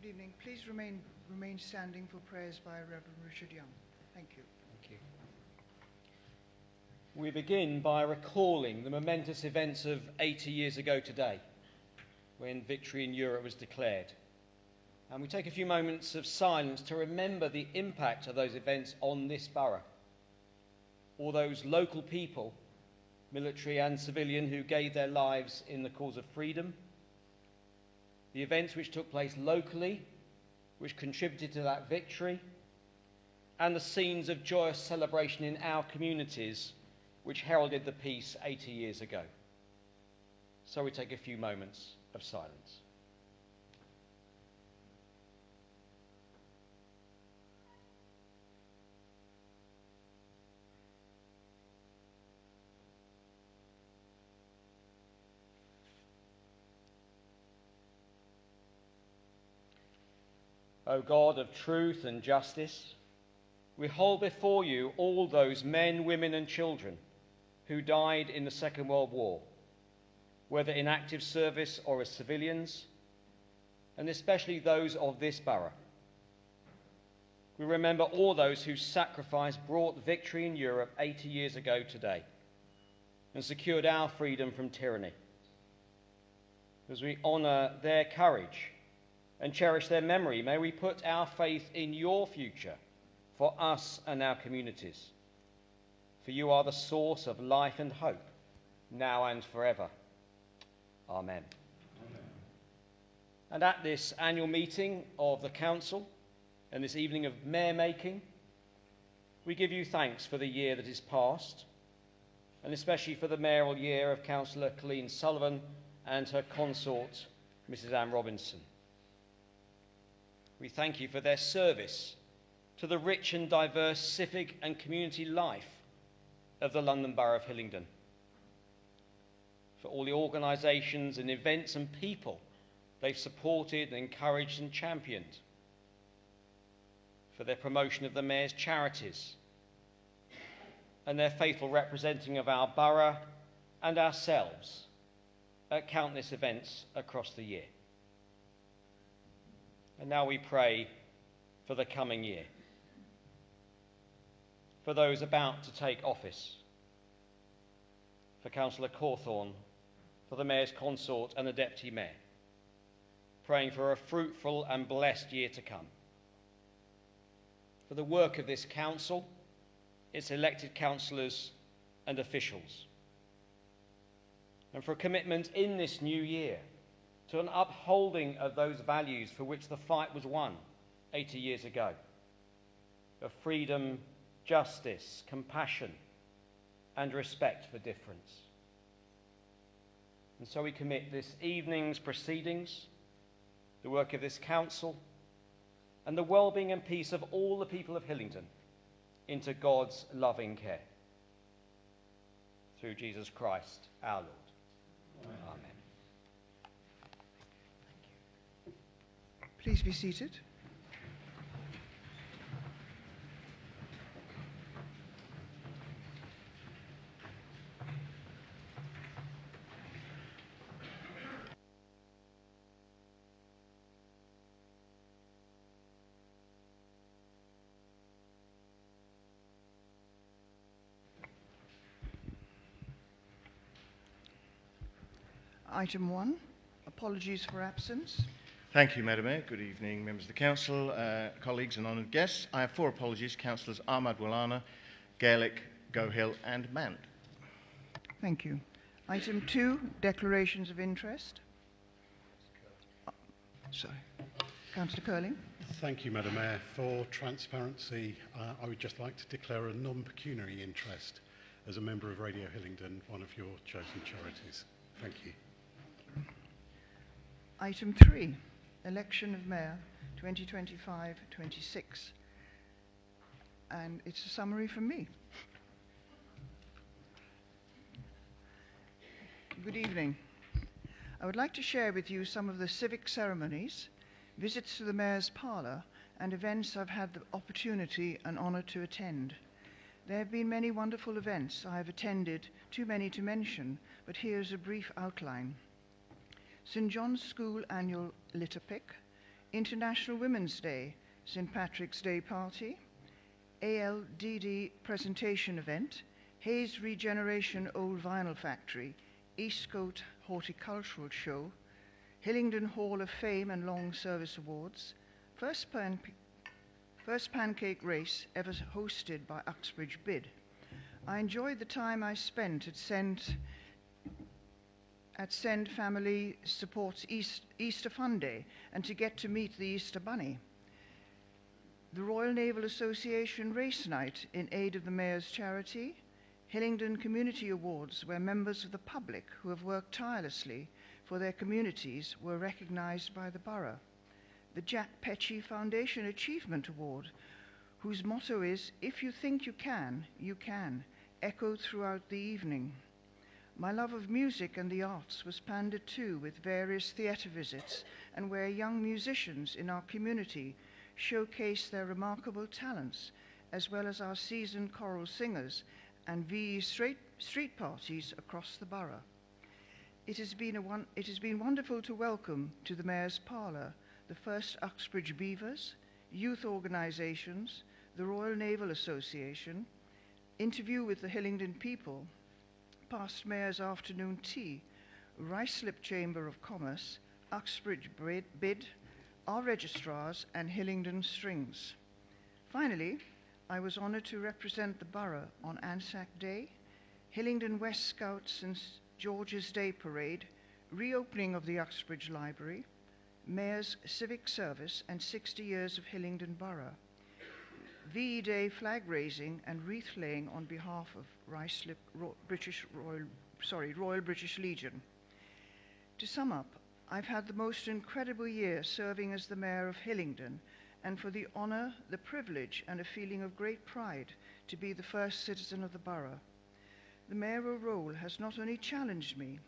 Good evening. Please remain standing for prayers by Reverend Richard Young. Thank you. Thank you. We begin by recalling the momentous events of 80 years ago today, when victory in Europe was declared. And we take a few moments of silence to remember the impact of those events on this borough. All those local people, military and civilian, who gave their lives in the cause of freedom. The events which took place locally, which contributed to that victory. And the scenes of joyous celebration in our communities, which heralded the peace 80 years ago. So we take a few moments of silence. O God of truth and justice, we hold before you all those men, women and children who died in the Second World War, whether in active service or as civilians, and especially those of this borough. We remember all those whose sacrifice brought victory in Europe 80 years ago today and secured our freedom from tyranny. As we honour their courage and cherish their memory, may we put our faith in your future for us and our communities. For you are the source of life and hope, now and forever. Amen. Amen. And at this annual meeting of the Council and this evening of mayor-making, we give you thanks for the year that is past, and especially for the mayoral year of Councillor Colleen Sullivan and her consort, Mrs. Anne Robinson. We thank you for their service to the rich and diverse civic and community life of the London Borough of Hillingdon, for all the organisations and events and people they've supported, encouraged and championed, for their promotion of the Mayor's charities, and their faithful representing of our borough and ourselves at countless events across the year. And now we pray for the coming year, for those about to take office, for Councillor Corthorne, for the Mayor's consort and the Deputy Mayor, praying for a fruitful and blessed year to come, for the work of this council, its elected councillors and officials, and for a commitment in this new year to an upholding of those values for which the fight was won 80 years ago, of freedom, justice, compassion, and respect for difference. And so we commit this evening's proceedings, the work of this council, and the well-being and peace of all the people of Hillingdon into God's loving care. Through Jesus Christ, our Lord. Amen. Amen. Please be seated. Item 1, apologies for absence. Thank you, Madam Mayor. Good evening, members of the Council, colleagues and honoured guests. I have 4 apologies. Councillors Ahmad Walana, Gaelic, Gohill and Mand. Thank you. Item 2, declarations of interest. Sorry. Councillor Curling. Thank you, Madam Mayor. For transparency, I would just like to declare a non-pecuniary interest as a member of Radio Hillingdon, one of your chosen charities. Thank you. Item 3, election of mayor 2025-26. And it's a summary from me. Good evening. I would like to share with you some of the civic ceremonies, visits to the Mayor's Parlour, and events I've had the opportunity and honour to attend. There have been many wonderful events I have attended, too many to mention, but here's a brief outline. St John's School Annual Litter Pick, International Women's Day, St. Patrick's Day Party, ALDD presentation event, Hayes Regeneration Old Vinyl Factory, Eastcote Horticultural Show, Hillingdon Hall of Fame and Long Service Awards, first pancake race ever hosted by Uxbridge Bid. I enjoyed the time I spent at Send Family Supports Easter Fun Day and to get to meet the Easter Bunny. The Royal Naval Association Race Night in aid of the Mayor's charity, Hillingdon Community Awards, where members of the public who have worked tirelessly for their communities were recognised by the Borough. The Jack Petchey Foundation Achievement Award, whose motto is, "If you think you can, echoed throughout the evening. My love of music and the arts was pandered to with various theatre visits, and where young musicians in our community showcase their remarkable talents, as well as our seasoned choral singers and VE street parties across the borough. It has been wonderful to welcome to the Mayor's Parlour the first Uxbridge Beavers, youth organisations, the Royal Naval Association, interview with the Hillingdon people, past Mayor's afternoon tea, Ruislip Chamber of Commerce, Uxbridge Bid, our registrars, and Hillingdon Strings. Finally, I was honoured to represent the borough on Anzac Day, Hillingdon West Scouts and George's Day Parade, reopening of the Uxbridge Library, Mayor's Civic Service and 60 years of Hillingdon Borough, VE Day flag raising and wreath laying on behalf of Royal British Legion. To sum up, I've had the most incredible year serving as the Mayor of Hillingdon, and for the honour, the privilege and a feeling of great pride to be the first citizen of the borough. The mayoral role has not only challenged me,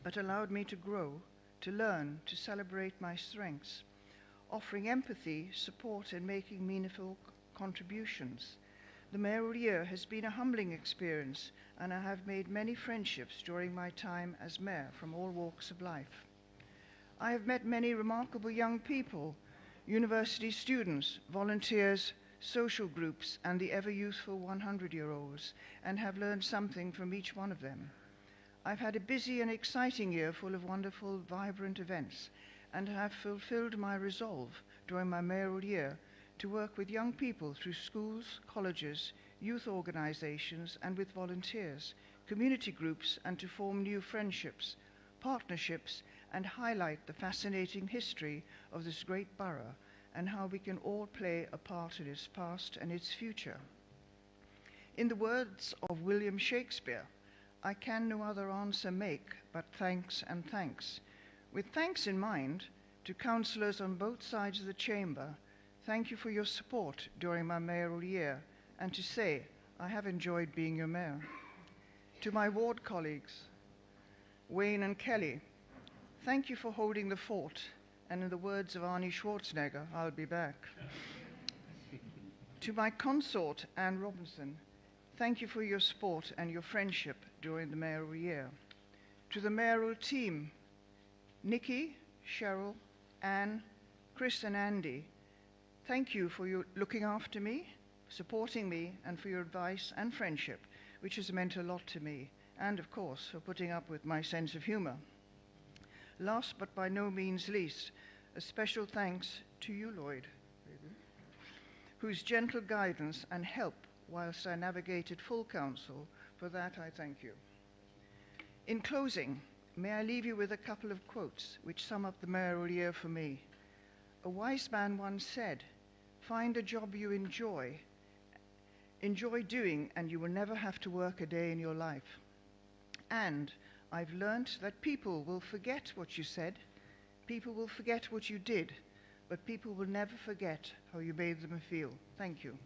but allowed me to grow, to learn, to celebrate my strengths, offering empathy, support, and making meaningful contributions. The mayoral year has been a humbling experience, and I have made many friendships during my time as mayor from all walks of life. I have met many remarkable young people, university students, volunteers, social groups, and the ever-youthful 100-year-olds, and have learned something from each one of them. I've had a busy and exciting year full of wonderful, vibrant events, and have fulfilled my resolve during my mayoral year to work with young people through schools, colleges, youth organisations, and with volunteers, community groups, and to form new friendships, partnerships, and highlight the fascinating history of this great borough and how we can all play a part in its past and its future. In the words of William Shakespeare, I can no other answer make but thanks and thanks. With thanks in mind, to councillors on both sides of the chamber, thank you for your support during my mayoral year, and to say I have enjoyed being your mayor. To my ward colleagues, Wayne and Kelly, thank you for holding the fort, and in the words of Arnie Schwarzenegger, I'll be back. To my consort, Anne Robinson, thank you for your support and your friendship during the mayoral year. To the mayoral team, Nikki, Cheryl, Anne, Chris, and Andy, thank you for your looking after me, supporting me, and for your advice and friendship, which has meant a lot to me, and of course, for putting up with my sense of humour. Last but by no means least, a special thanks to you, Lloyd, whose gentle guidance and help whilst I navigated full council. For that, I thank you. In closing, may I leave you with a couple of quotes which sum up the mayoral year for me. A wise man once said, "Find a job you enjoy doing, and you will never have to work a day in your life." And I've learnt that people will forget what you said, people will forget what you did, but people will never forget how you made them feel. Thank you.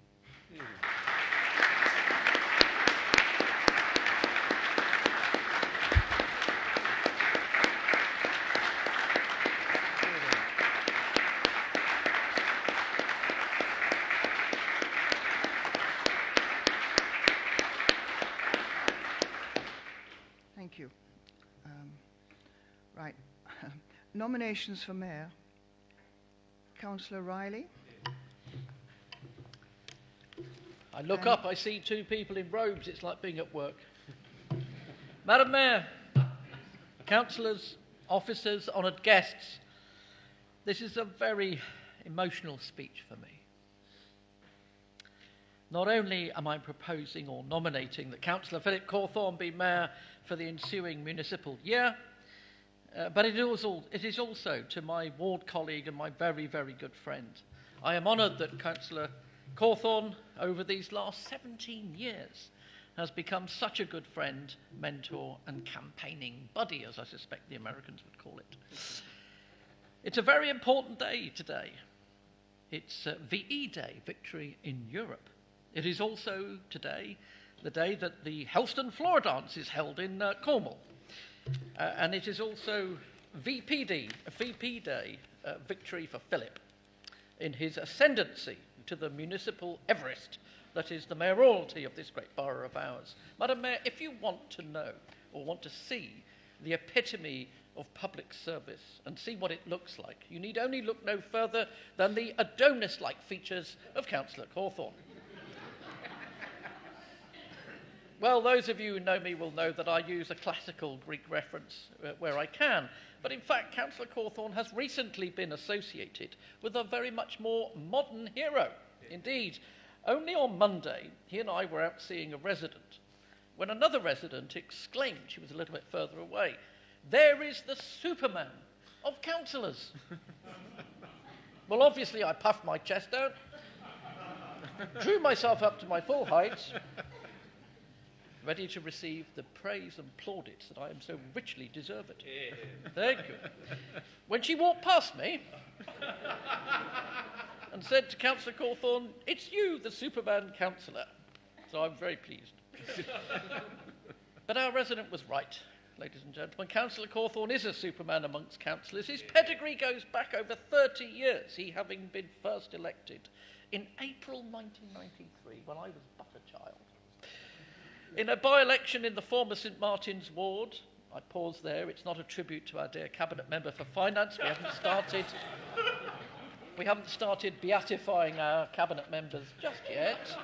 Thank you. Right. Nominations for mayor. Councillor Riley. I look up, I see two people in robes. It's like being at work. Madam Mayor, councillors, officers, honoured guests, this is a very emotional speech for me. Not only am I proposing or nominating that Councillor Philip Corthorne be Mayor for the ensuing municipal year, but it is also to my ward colleague and my very, very good friend. I am honoured that Councillor Corthorne, over these last 17 years, has become such a good friend, mentor and campaigning buddy, as I suspect the Americans would call it. It's a very important day today. It's VE Day, Victory in Europe. It is also today the day that the Helston Floor Dance is held in Cornwall. And it is also VP Day, Victory for Philip, in his ascendancy to the municipal Everest that is the mayoralty of this great borough of ours. Madam Mayor, if you want to know or want to see the epitome of public service and see what it looks like, you need only look no further than the Adonis-like features of Councillor Corthorne. Well, those of you who know me will know that I use a classical Greek reference where I can. But in fact, Councillor Corthorne has recently been associated with a very much more modern hero. Indeed, only on Monday, he and I were out seeing a resident, when another resident exclaimed, she was a little bit further away, "There is the Superman of councillors." Well, obviously, I puffed my chest out, drew myself up to my full height, ready to receive the praise and plaudits that I am so richly deserved. Thank you. When she walked past me and said to Councillor Corthorne, "It's you, the Superman councillor." So I'm very pleased. But our resident was right, ladies and gentlemen. Councillor Corthorne is a Superman amongst councillors. His pedigree goes back over 30 years, he having been first elected in April 1993, when I was but a child. In a by-election in the former St Martin's ward, I pause there, it's not a tribute to our dear Cabinet Member for Finance, we haven't started beatifying our Cabinet members just yet.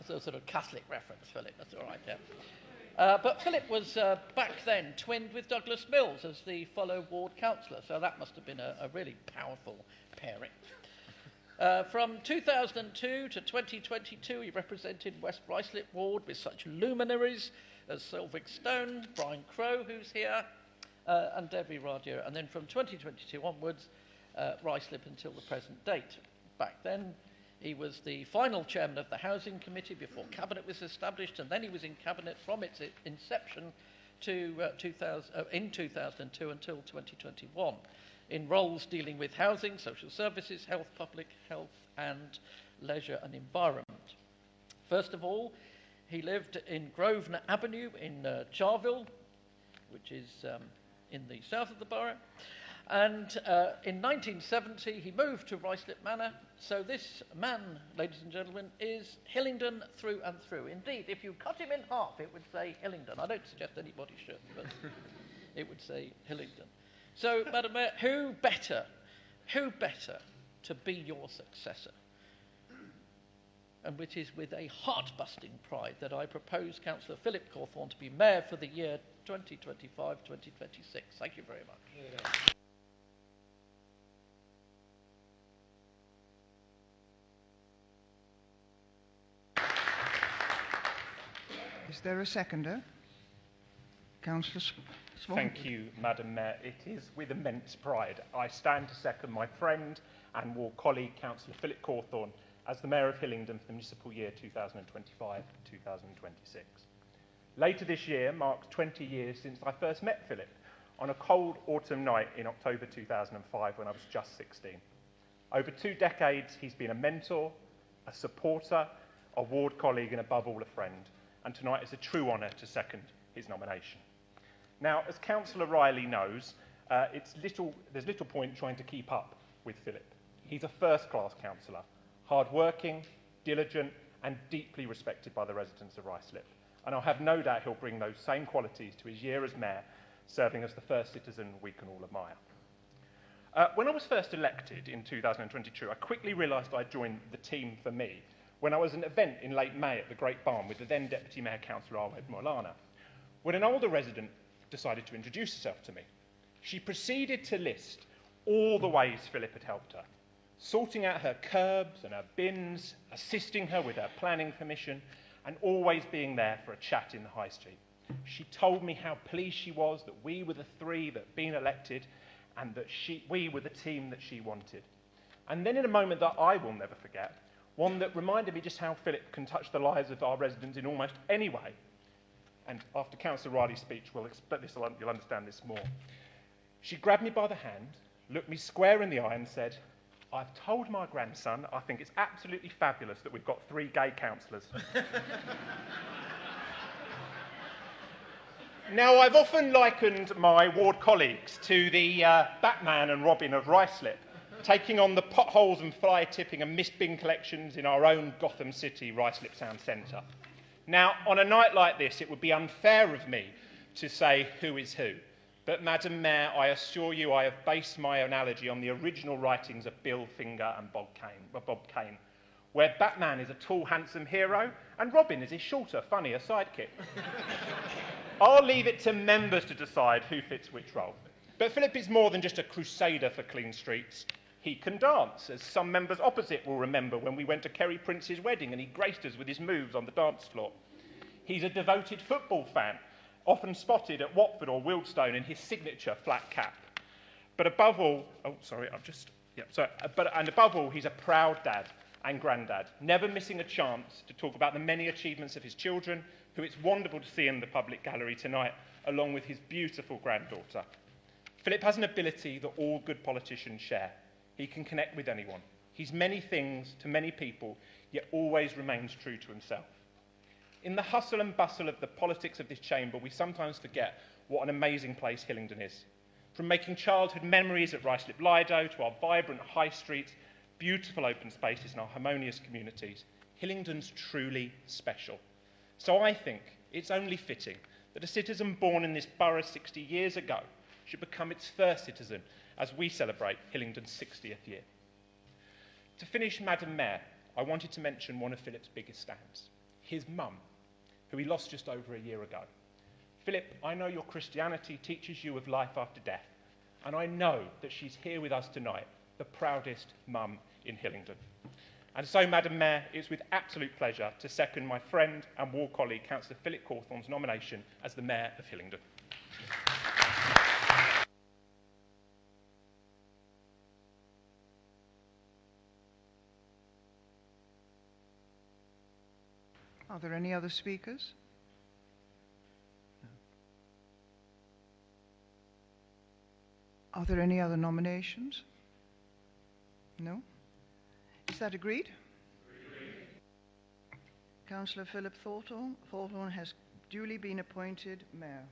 It's a sort of Catholic reference, Philip, that's all right, yeah. But Philip was back then twinned with Douglas Mills as the fellow ward councillor, so that must have been a really powerful pairing. From 2002 to 2022, he represented West Ruislip Ward with such luminaries as Selvig Stone, Brian Crowe, who's here, and Debbie Radia. And then from 2022 onwards, Ruislip until the present date. Back then, he was the final chairman of the Housing Committee before Cabinet was established, and then he was in Cabinet from its inception to in 2002 until 2021. In roles dealing with housing, social services, health, public health, and leisure and environment. First of all, he lived in Grosvenor Avenue in Charville, which is in the south of the borough. And in 1970, he moved to Ruislip Manor. So this man, ladies and gentlemen, is Hillingdon through and through. Indeed, if you cut him in half, it would say Hillingdon. I don't suggest anybody should, but it would say Hillingdon. So, Madam Mayor, who better to be your successor? And it is with a heart-busting pride that I propose Councillor Philip Corthorne to be Mayor for the year 2025-2026. Thank you very much. Yeah. Is there a seconder? Councillor Swan. Thank you, Madam Mayor. It is with immense pride I stand to second my friend and ward colleague, Councillor Philip Corthorne, as the Mayor of Hillingdon for the municipal year 2025-2026. Later this year marks 20 years since I first met Philip on a cold autumn night in October 2005 when I was just 16. Over 2 decades, he's been a mentor, a supporter, a ward colleague, and above all, a friend. And tonight is a true honour to second his nomination. Now, as Councillor Riley knows, there's little point trying to keep up with Philip. He's a first-class councillor, hard-working, diligent, and deeply respected by the residents of Ruislip. And I have no doubt he'll bring those same qualities to his year as Mayor, serving as the first citizen we can all admire. When I was first elected in 2022, I quickly realised I'd joined the team for me when I was at an event in late May at the Great Barn with the then Deputy Mayor Councillor Ahmed Moulana, when an older resident decided to introduce herself to me. She proceeded to list all the ways Philip had helped her, sorting out her curbs and her bins, assisting her with her planning permission, and always being there for a chat in the High Street. She told me how pleased she was that we were the three that had been elected and that we were the team that she wanted. And then in a moment that I will never forget, one that reminded me just how Philip can touch the lives of our residents in almost any way. And after Councillor Riley's speech, you'll understand this more. She grabbed me by the hand, looked me square in the eye and said, "I've told my grandson I think it's absolutely fabulous that we've got 3 gay councillors." Now, I've often likened my ward colleagues to the Batman and Robin of Ruislip, taking on the potholes and fly tipping and missed bin collections in our own Gotham City Ruislip Town Centre. Now, on a night like this, it would be unfair of me to say who is who. But, Madam Mayor, I assure you I have based my analogy on the original writings of Bill Finger and Bob Kane, where Batman is a tall, handsome hero and Robin is his shorter, funnier sidekick. I'll leave it to members to decide who fits which role. But Philip is more than just a crusader for clean streets. He can dance, as some members opposite will remember when we went to Kerry Prince's wedding and he graced us with his moves on the dance floor. He's a devoted football fan, often spotted at Watford or Wealdstone in his signature flat cap. But above all, above all, he's a proud dad and granddad, never missing a chance to talk about the many achievements of his children, who it's wonderful to see in the public gallery tonight, along with his beautiful granddaughter. Philip has an ability that all good politicians share. He can connect with anyone. He's many things to many people, yet always remains true to himself. In the hustle and bustle of the politics of this chamber, we sometimes forget what an amazing place Hillingdon is. From making childhood memories at Ruislip Lido to our vibrant high streets, beautiful open spaces and our harmonious communities, Hillingdon's truly special. So I think it's only fitting that a citizen born in this borough 60 years ago should become its first citizen as we celebrate Hillingdon's 60th year. To finish, Madam Mayor, I wanted to mention one of Philip's biggest stands, his mum, who he lost just over a year ago. Philip, I know your Christianity teaches you of life after death, and I know that she's here with us tonight, the proudest mum in Hillingdon. And so, Madam Mayor, it's with absolute pleasure to second my friend and ward colleague, Councillor Philip Corthorne's nomination as the Mayor of Hillingdon. Are there any other speakers? No. Are there any other nominations? No? Is that agreed? Agreed. Councillor Philip Thornton has duly been appointed Mayor.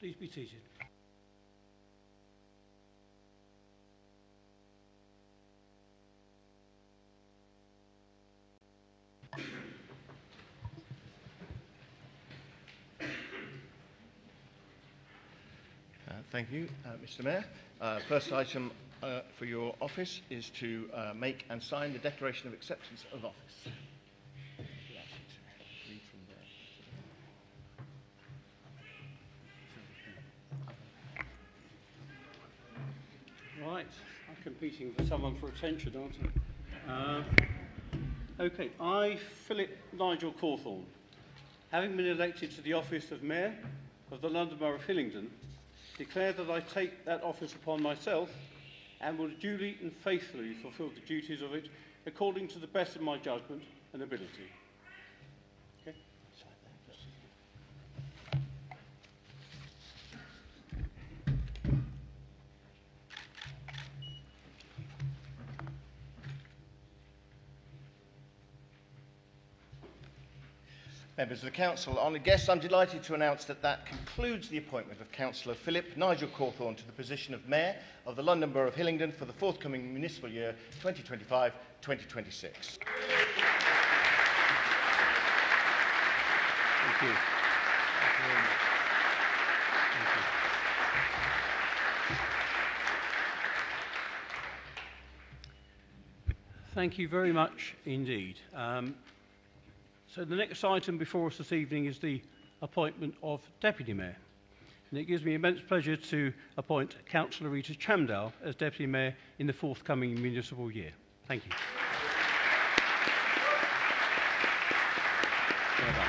Please be seated. Thank you, Mr. Mayor. First item for your office is to make and sign the Declaration of Acceptance of Office. Right, I'm competing for someone for attention, aren't I? Okay, I, Philip Nigel Corthorne, having been elected to the office of Mayor of the London Borough of Hillingdon, declare that I take that office upon myself and will duly and faithfully fulfil the duties of it according to the best of my judgment and ability. Okay? Members of the Council, honoured guests, I'm delighted to announce that that concludes the appointment of Councillor Philip Nigel Corthorne to the position of Mayor of the London Borough of Hillingdon for the forthcoming municipal year 2025-2026. Thank you. Thank you very much. Thank you. Thank you very much indeed. So the next item before us this evening is the appointment of Deputy Mayor. And it gives me immense pleasure to appoint Councillor Rita Chamdale as Deputy Mayor in the forthcoming municipal year. Thank you. Well done.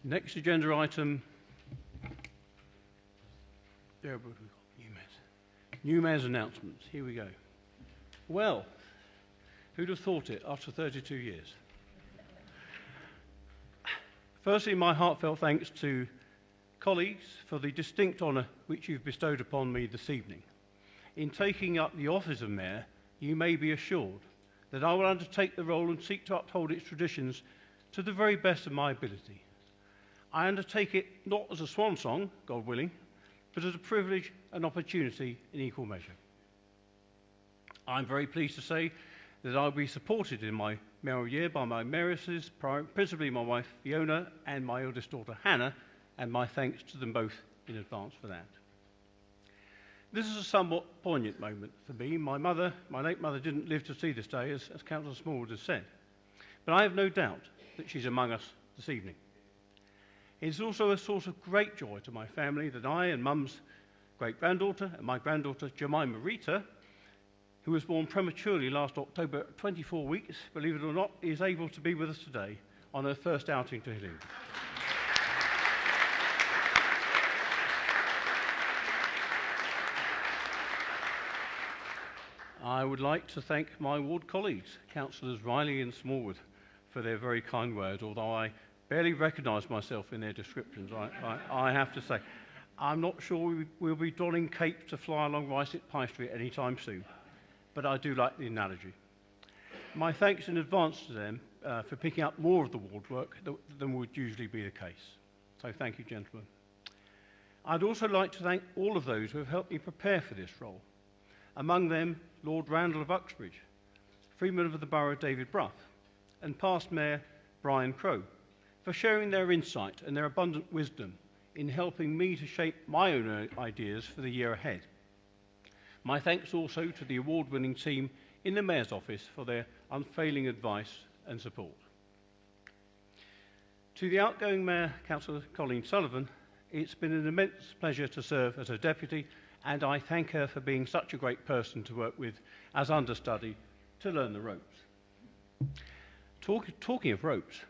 Next agenda item. There we go. New Mayor's announcements. Here we go. Well, who'd have thought it after 32 years? Firstly, my heartfelt thanks to colleagues for the distinct honour which you've bestowed upon me this evening. In taking up the office of Mayor, you may be assured that I will undertake the role and seek to uphold its traditions to the very best of my ability. I undertake it not as a swan song, God willing, but as a privilege and opportunity in equal measure. I'm very pleased to say that I'll be supported in my mayoral year by my mayoresses, principally my wife Fiona and my eldest daughter Hannah, and my thanks to them both in advance for that. This is a somewhat poignant moment for me. My late mother, didn't live to see this day, as Councillor Smallwood has said, but I have no doubt that she's among us this evening. It's also a source of great joy to my family that I and Mum's great-granddaughter and my granddaughter Jemima Rita, who was born prematurely last October at 24 weeks, believe it or not, is able to be with us today on her first outing to Hillingdon. I would like to thank my ward colleagues, Councillors Riley and Smallwood, for their very kind words, although I barely recognise myself in their descriptions, I have to say. I'm not sure we'll be donning capes to fly along Rice Pie Street anytime soon, but I do like the analogy. My thanks in advance to them for picking up more of the ward work than would usually be the case. So thank you, gentlemen. I'd also like to thank all of those who have helped me prepare for this role. Among them, Lord Randall of Uxbridge, Freeman of the Borough David Brough, and past Mayor Brian Crowe, for sharing their insight and their abundant wisdom in helping me to shape my own ideas for the year ahead. My thanks also to the award-winning team in the Mayor's office for their unfailing advice and support. To the outgoing Mayor, Councillor Colleen Sullivan, it's been an immense pleasure to serve as her deputy, and I thank her for being such a great person to work with as understudy to learn the ropes. Talking of ropes,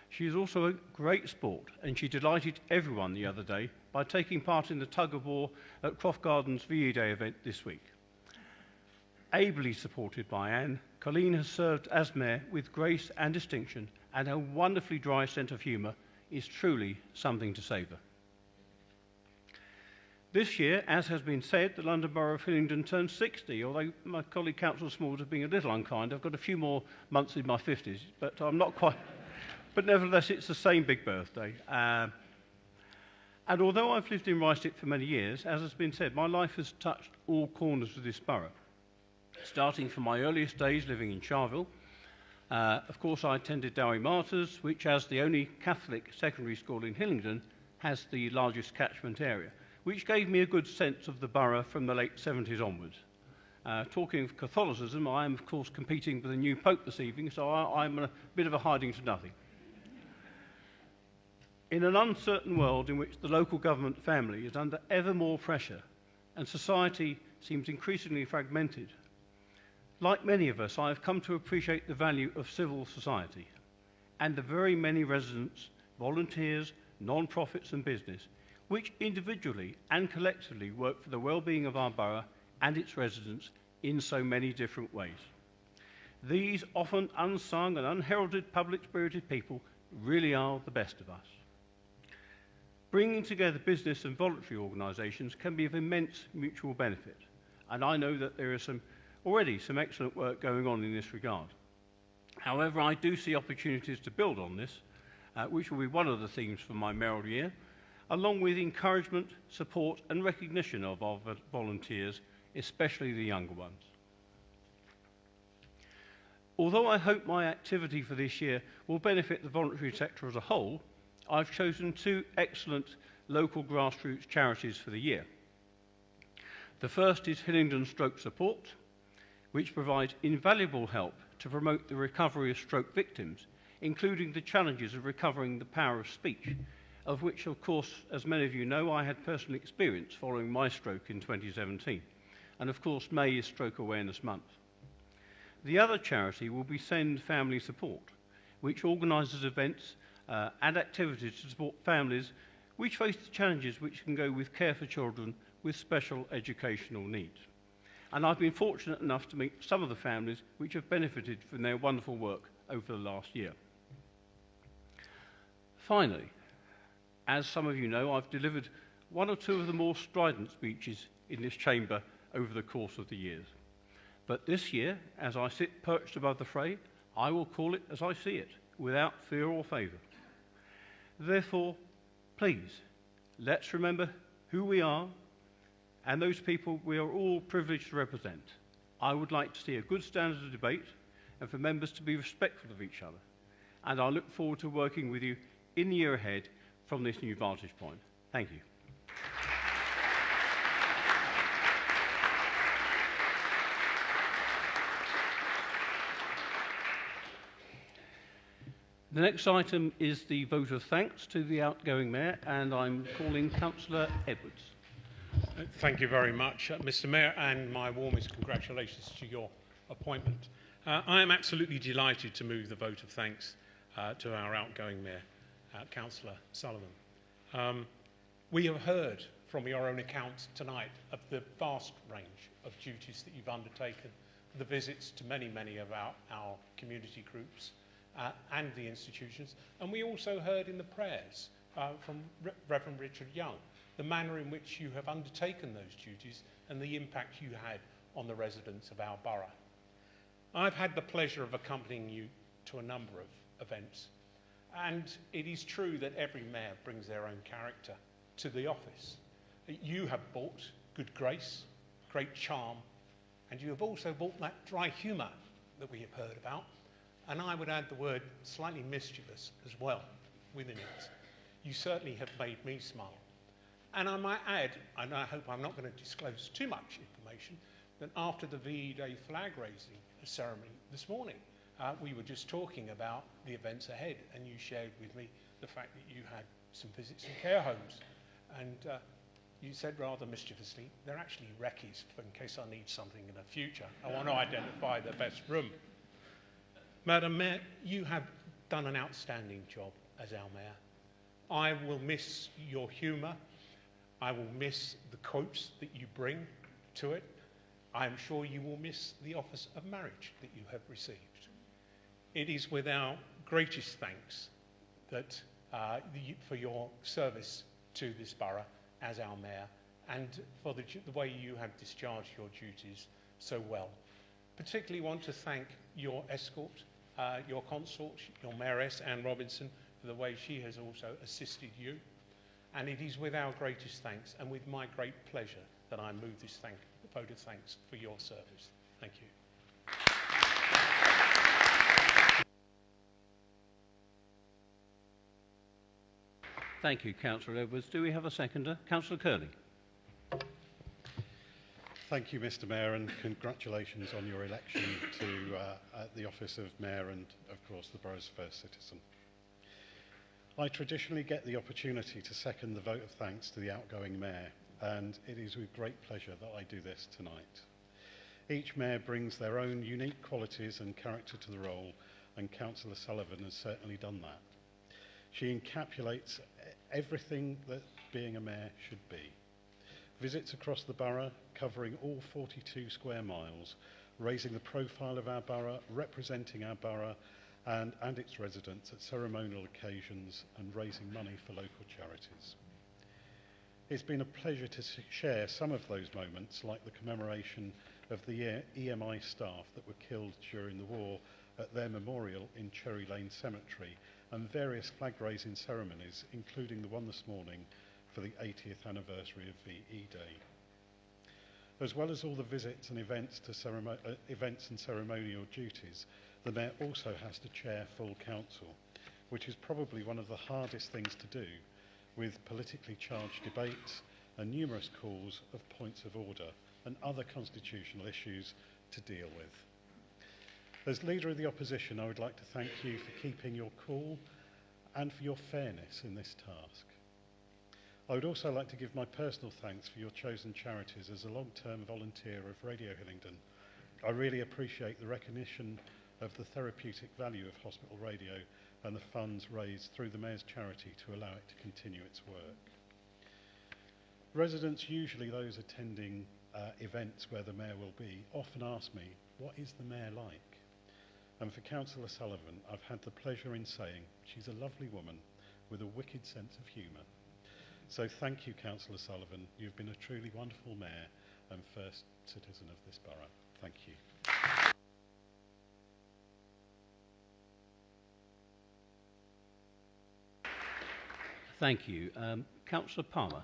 she is also a great sport, and she delighted everyone the other day by taking part in the tug-of-war at Croft Gardens VE Day event this week. Ably supported by Anne, Colleen has served as Mayor with grace and distinction, and her wonderfully dry sense of humour is truly something to savour. This year, as has been said, the London Borough of Hillingdon turns 60, although my colleague Councillor Small has been a little unkind. I've got a few more months in my 50s, but I'm not quite. But nevertheless, it's the same big birthday. And although I've lived in Ruislip for many years, as has been said, my life has touched all corners of this borough, starting from my earliest days living in Charville. Of course, I attended Dowie Martyrs, which, as the only Catholic secondary school in Hillingdon, has the largest catchment area, which gave me a good sense of the borough from the late 70s onwards. Talking of Catholicism, I am, of course, competing with the new Pope this evening, so I'm a bit of a hiding to nothing. In an uncertain world in which the local government family is under ever more pressure and society seems increasingly fragmented, like many of us, I have come to appreciate the value of civil society and the very many residents, volunteers, non-profits and business, which individually and collectively work for the well-being of our borough and its residents in so many different ways. These often unsung and unheralded public-spirited people really are the best of us. Bringing together business and voluntary organisations can be of immense mutual benefit, and I know that there is already some excellent work going on in this regard. However, I do see opportunities to build on this, which will be one of the themes for my mayoral year, along with encouragement, support and recognition of our volunteers, especially the younger ones. Although I hope my activity for this year will benefit the voluntary sector as a whole, I've chosen two excellent local grassroots charities for the year. The first is Hillingdon Stroke Support, which provides invaluable help to promote the recovery of stroke victims, including the challenges of recovering the power of speech, of which, of course, as many of you know, I had personal experience following my stroke in 2017. And of course, May is Stroke Awareness Month. The other charity will be Send Family Support, which organises events and activities to support families which face the challenges which can go with care for children with special educational needs. And I've been fortunate enough to meet some of the families which have benefited from their wonderful work over the last year. Finally, as some of you know, I've delivered one or two of the more strident speeches in this chamber over the course of the years. But this year, as I sit perched above the fray, I will call it as I see it, without fear or favour. Therefore, please, let's remember who we are and those people we are all privileged to represent. I would like to see a good standard of debate and for members to be respectful of each other. And I look forward to working with you in the year ahead from this new vantage point. Thank you. The next item is the vote of thanks to the outgoing Mayor, and I'm calling Councillor Edwards. Thank you very much, Mr. Mayor, and my warmest congratulations to your appointment. I am absolutely delighted to move the vote of thanks to our outgoing Mayor, Councillor Sullivan. We have heard from your own accounts tonight of the vast range of duties that you've undertaken, the visits to many, many of our community groups and the institutions. And we also heard in the prayers from Reverend Richard Young, the manner in which you have undertaken those duties and the impact you had on the residents of our borough. I've had the pleasure of accompanying you to a number of events, and it is true that every mayor brings their own character to the office. You have brought good grace, great charm, and you have also brought that dry humour that we have heard about, and I would add the word slightly mischievous as well within it. You certainly have made me smile. And I might add, and I hope I'm not going to disclose too much information, that after the VE Day flag raising ceremony this morning, we were just talking about the events ahead, and you shared with me the fact that you had some visits in care homes. And you said rather mischievously, they're actually recce's in case I need something in the future. I want to identify the best room. Madam Mayor, you have done an outstanding job as our Mayor. I will miss your humour. I will miss the quotes that you bring to it. I am sure you will miss the office of marriage that you have received. It is with our greatest thanks that for your service to this borough as our Mayor and for the way you have discharged your duties so well. Particularly want to thank your escort, your consort, your Mayoress Anne Robinson, for the way she has also assisted you. And it is with our greatest thanks and with my great pleasure that I move this vote of thanks for your service. Thank you. Thank you, Councillor Edwards. Do we have a seconder? Councillor Curley. Thank you, Mr Mayor, and congratulations on your election to the office of Mayor and, of course, the borough's first citizen. I traditionally get the opportunity to second the vote of thanks to the outgoing Mayor, and it is with great pleasure that I do this tonight. Each Mayor brings their own unique qualities and character to the role, and Councillor Sullivan has certainly done that. She encapsulates everything that being a Mayor should be. Visits across the borough, covering all 42 square miles, raising the profile of our borough, representing our borough and its residents at ceremonial occasions, and raising money for local charities. It's been a pleasure to share some of those moments, like the commemoration of the EMI staff that were killed during the war at their memorial in Cherry Lane Cemetery, and various flag-raising ceremonies, including the one this morning for the 80th anniversary of VE Day. As well as all the visits and events and ceremonial duties, the Mayor also has to chair full council, which is probably one of the hardest things to do, with politically charged debates and numerous calls of points of order and other constitutional issues to deal with. As Leader of the Opposition, I would like to thank you for keeping your cool and for your fairness in this task. I would also like to give my personal thanks for your chosen charities as a long-term volunteer of Radio Hillingdon. I really appreciate the recognition of the therapeutic value of hospital radio and the funds raised through the Mayor's charity to allow it to continue its work. Residents, usually those attending events where the Mayor will be, often ask me, what is the Mayor like? And for Councillor Sullivan, I've had the pleasure in saying she's a lovely woman with a wicked sense of humour. So thank you, Councillor Sullivan. You've been a truly wonderful Mayor and first citizen of this borough. Thank you. Thank you. Councillor Palmer.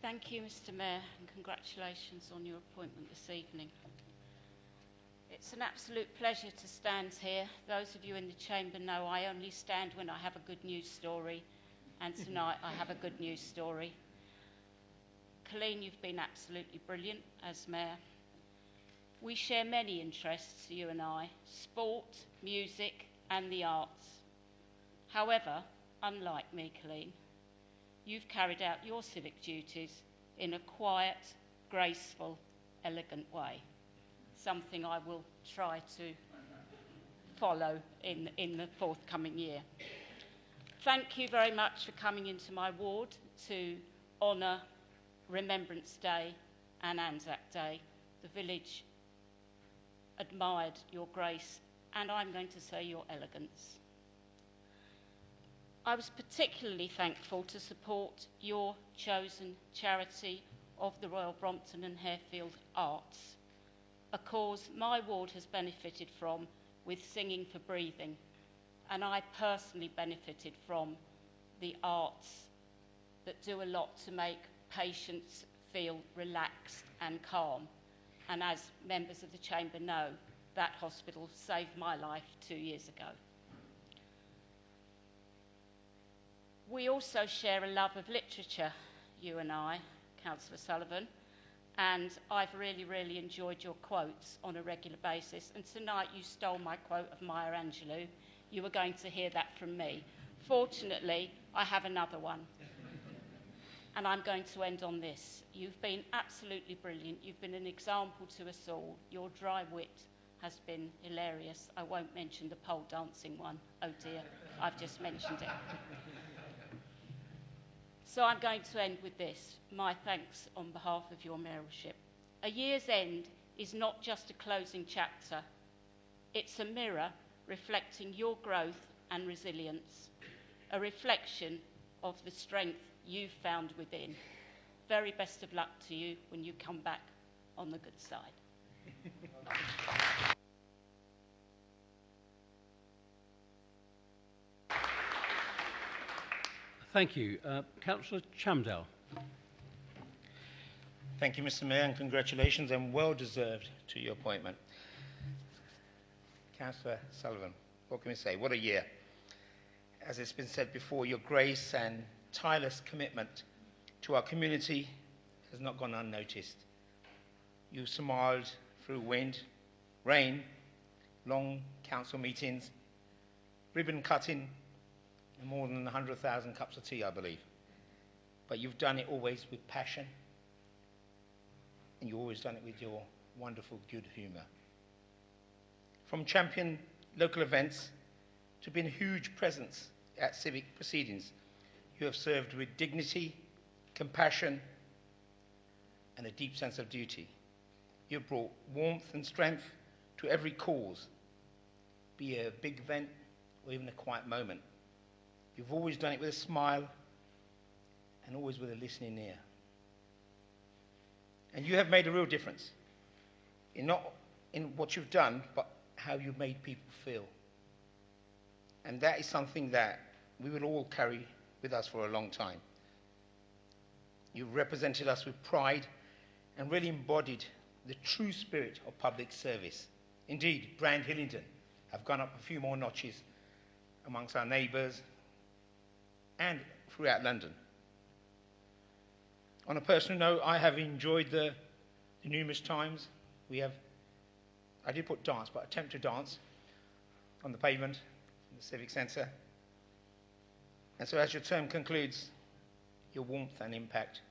Thank you, Mr Mayor, and congratulations on your appointment this evening. It's an absolute pleasure to stand here. Those of you in the chamber know I only stand when I have a good news story, and tonight I have a good news story. Colleen, you've been absolutely brilliant as Mayor. We share many interests, you and I: sport, music and the arts. However, unlike me, Colleen, you've carried out your civic duties in a quiet, graceful, elegant way. Something I will try to follow in the forthcoming year. Thank you very much for coming into my ward to honour Remembrance Day and Anzac Day. The village admired your grace and I'm going to say your elegance. I was particularly thankful to support your chosen charity of the Royal Brompton and Harefield Arts, a cause my ward has benefited from with Singing for Breathing, and I personally benefited from the arts that do a lot to make patients feel relaxed and calm. And as members of the Chamber know, that hospital saved my life 2 years ago. We also share a love of literature, you and I, Councillor Sullivan, and I've really enjoyed your quotes on a regular basis, and tonight you stole my quote of Maya Angelou. You were going to hear that from me. Fortunately, I have another one, and I'm going to end on this. You've been absolutely brilliant. You've been an example to us all. Your dry wit has been hilarious. I won't mention the pole dancing one. Oh dear, I've just mentioned it. So I'm going to end with this, my thanks on behalf of your mayorship. A year's end is not just a closing chapter. It's a mirror reflecting your growth and resilience, a reflection of the strength you've found within. Very best of luck to you when you come back on the good side. Thank you. Councillor Chamdell. Thank you, Mr. Mayor, and congratulations and well deserved to your appointment. Councillor Sullivan, what can we say? What a year. As it's been said before, your grace and tireless commitment to our community has not gone unnoticed. You smiled through wind, rain, long council meetings, ribbon cutting, and more than 100,000 cups of tea, I believe. But you've done it always with passion, and you've always done it with your wonderful good humour. From champion local events to being a huge presence at civic proceedings, you have served with dignity, compassion, and a deep sense of duty. You have brought warmth and strength to every cause, be it a big event or even a quiet moment. You've always done it with a smile and always with a listening ear. And you have made a real difference, not in what you've done, but how you've made people feel. And that is something that we will all carry with us for a long time. You've represented us with pride and really embodied the true spirit of public service. Indeed, Brand Hillingdon have gone up a few more notches amongst our neighbours and throughout London. On a personal note, I have enjoyed the numerous times I did put dance, but attempt to dance on the pavement in the Civic Centre. And so as your term concludes, your warmth and impact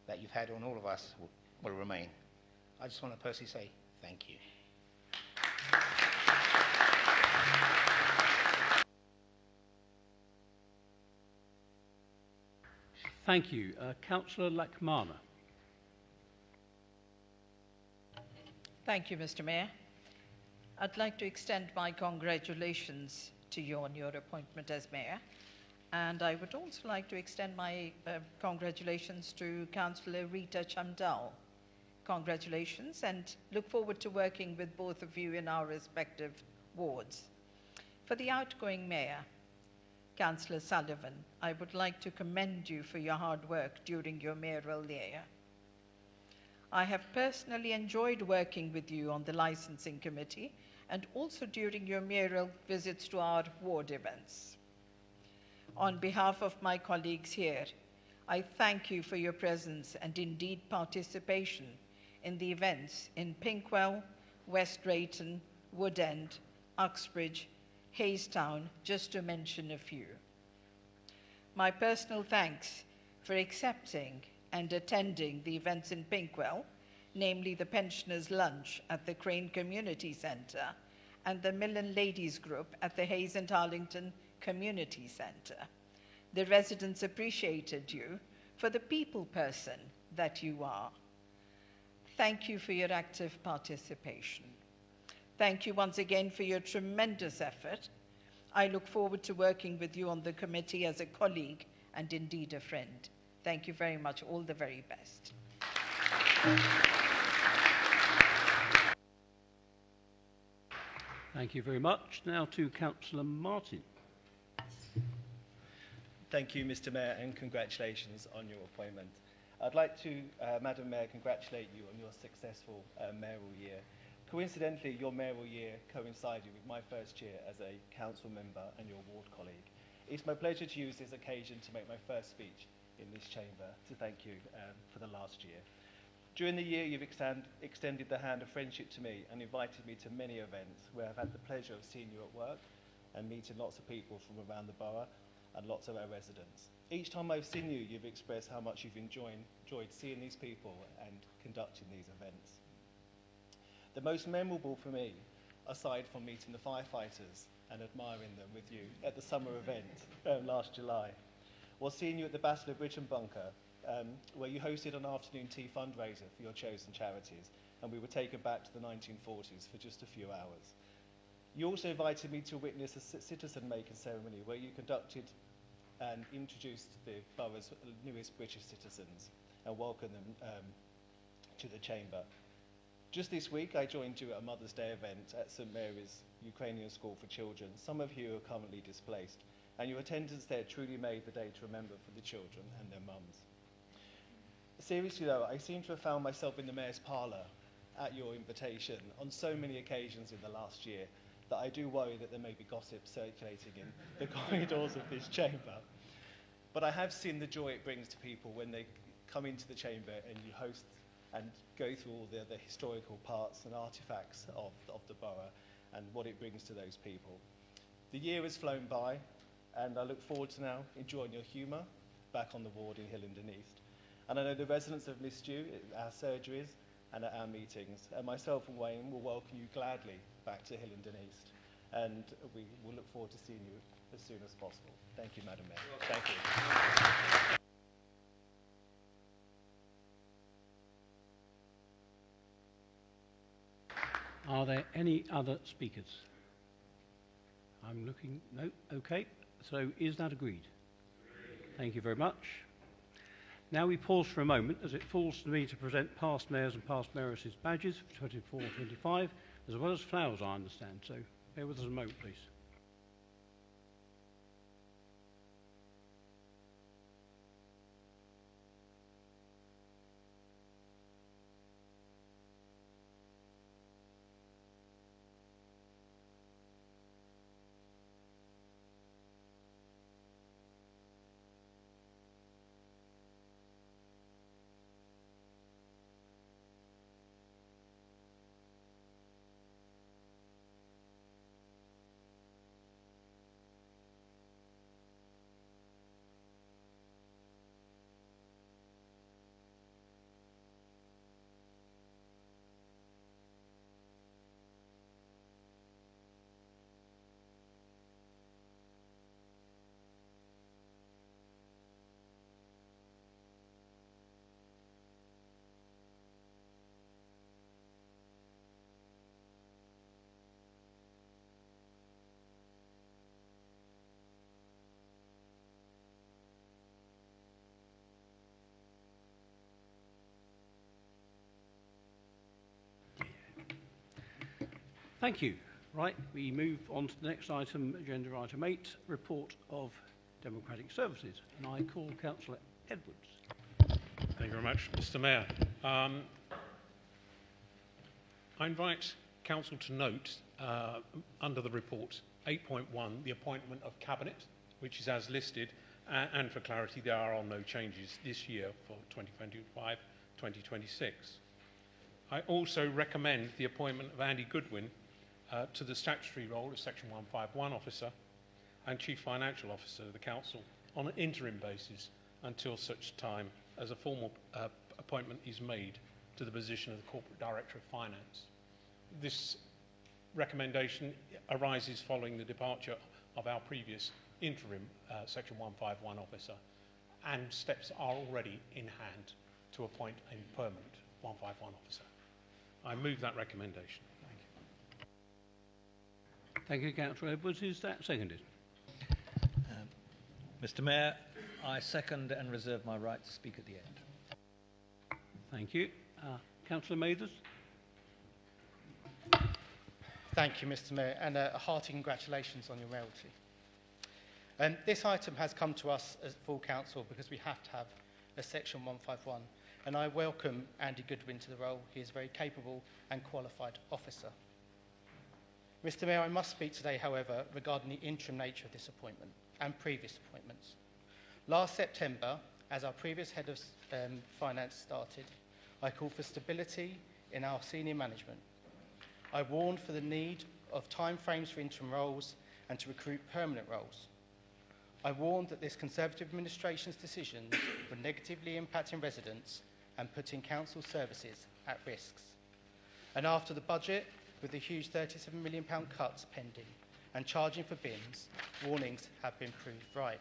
that you've had on all of us will remain. I just want to personally say thank you. Thank you. Councillor Lakmana. Thank you, Mr. Mayor. I'd like to extend my congratulations to you on your appointment as Mayor. And I would also like to extend my congratulations to Councillor Rita Chamdal. Congratulations, and look forward to working with both of you in our respective wards. For the outgoing Mayor, Councillor Sullivan, I would like to commend you for your hard work during your mayoral year. I have personally enjoyed working with you on the licensing committee and also during your mayoral visits to our ward events. On behalf of my colleagues here, I thank you for your presence and indeed participation in the events in Pinkwell, West Drayton, Wood End, Uxbridge, Haystown, just to mention a few. My personal thanks for accepting and attending the events in Pinkwell, namely the Pensioners' Lunch at the Crane Community Centre and the Millen Ladies Group at the Hayes and Hillingdon Community Centre. The residents appreciated you for the people person that you are. Thank you for your active participation. Thank you once again for your tremendous effort. I look forward to working with you on the committee as a colleague and indeed a friend. Thank you very much. All the very best. Thank you very much. Now to Councillor Martin. Thank you, Mr. Mayor, and congratulations on your appointment. I'd like to, Madam Mayor, congratulate you on your successful mayoral year. Coincidentally, your mayoral year coincided with my first year as a council member and your ward colleague. It's my pleasure to use this occasion to make my first speech in this chamber to thank you for the last year. During the year, you've extended the hand of friendship to me and invited me to many events where I've had the pleasure of seeing you at work and meeting lots of people from around the borough and lots of our residents. Each time I've seen you, you've expressed how much you've enjoyed seeing these people and conducting these events. The most memorable for me, aside from meeting the firefighters and admiring them with you at the summer event last July, was seeing you at the Battle of Britain Bunker, where you hosted an afternoon tea fundraiser for your chosen charities, and we were taken back to the 1940s for just a few hours. You also invited me to witness a citizen-making ceremony where you conducted and introduce the borough's newest British citizens and welcome them to the Chamber. Just this week, I joined you at a Mother's Day event at St Mary's Ukrainian School for Children, some of you are currently displaced, and your attendance there truly made the day to remember for the children and their mums. Seriously though, I seem to have found myself in the Mayor's Parlour at your invitation on so many occasions in the last year that I do worry that there may be gossip circulating in the corridors of this chamber. But I have seen the joy it brings to people when they come into the chamber and you host and go through all the historical parts and artefacts of the borough and what it brings to those people. The year has flown by, and I look forward to now enjoying your humour back on the ward in Hillingdon East. And I know the residents have missed you at our surgeries and at our meetings, and myself and Wayne will welcome you gladly back to Hillingdon East, and we will look forward to seeing you as soon as possible. Thank you, Madam Mayor. Thank you. Are there any other speakers? I'm looking. No? Okay. So is that agreed? Thank you very much. Now we pause for a moment as it falls to me to present past mayors and past mayoresses' badges for 24-25, as well as flowers, I understand. So bear with us a moment, please. Thank you. Right, we move on to the next item, agenda item 8, report of democratic services. And I call Councillor Edwards. Thank you very much, Mr. Mayor. I invite Council to note under the report 8.1, the appointment of Cabinet, which is as listed, and for clarity, there are no changes this year for 2025-2026. I also recommend the appointment of Andy Goodwin to the statutory role as Section 151 Officer and Chief Financial Officer of the Council on an interim basis until such time as a formal appointment is made to the position of the Corporate Director of Finance. This recommendation arises following the departure of our previous interim Section 151 Officer, and steps are already in hand to appoint a permanent 151 Officer. I move that recommendation. Thank you, Councillor Edwards. Is that seconded? Mr. Mayor, I second and reserve my right to speak at the end. Thank you. Councillor Mathers. Thank you, Mr. Mayor, and a hearty congratulations on your mayoralty. This item has come to us as full council because we have to have a Section 151, and I welcome Andy Goodwin to the role. He is a very capable and qualified officer. Mr. Mayor, I must speak today, however, regarding the interim nature of this appointment and previous appointments. Last September, as our previous head of finance started, I called for stability in our senior management. I warned for the need of timeframes for interim roles and to recruit permanent roles. I warned that this Conservative administration's decisions were negatively impacting residents and putting council services at risks. And after the budget, with the huge £37 million cuts pending and charging for bins, warnings have been proved right.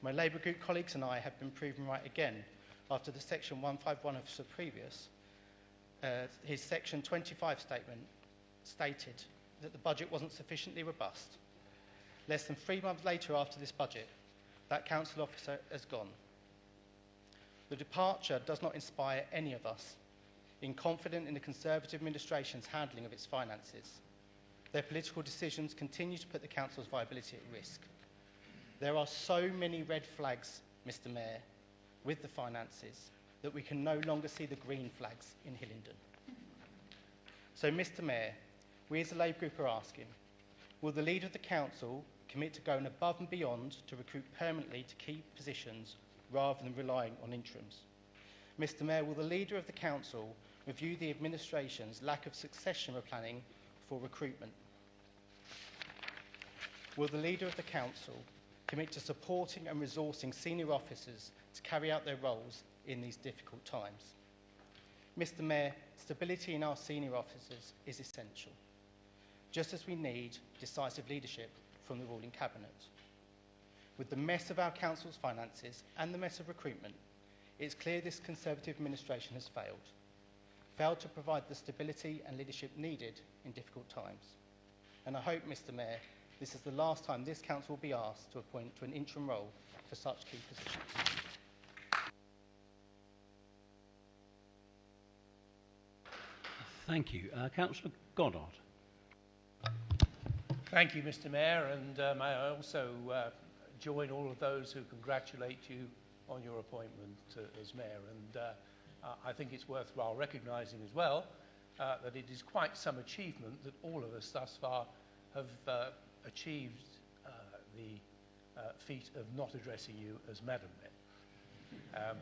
My Labour Group colleagues and I have been proven right again after the Section 151 officer previous, his Section 25 statement stated that the budget wasn't sufficiently robust. Less than 3 months later after this budget, That council officer has gone. The departure does not inspire any of us, being confident in the Conservative administration's handling of its finances. Their political decisions continue to put the council's viability at risk. There are so many red flags, Mr. Mayor, with the finances that we can no longer see the green flags in Hillingdon. So, Mr. Mayor, we as a Labour Group are asking, will the leader of the council commit to going above and beyond to recruit permanently to key positions rather than relying on interims? Mr. Mayor, will the leader of the council review the administration's lack of succession planning for recruitment? Will the leader of the council commit to supporting and resourcing senior officers to carry out their roles in these difficult times? Mr. Mayor, stability in our senior officers is essential, just as we need decisive leadership from the ruling cabinet. With the mess of our council's finances and the mess of recruitment, it's clear this Conservative administration has failed to provide the stability and leadership needed in difficult times. And I hope, Mr. Mayor, this is the last time this council will be asked to appoint to an interim role for such key positions. Thank you. Councillor Goddard. Thank you, Mr. Mayor, and may I also join all of those who congratulate you on your appointment as Mayor. And I think it's worthwhile recognising as well that it is quite some achievement that all of us thus far have achieved the feat of not addressing you as Madam Mayor.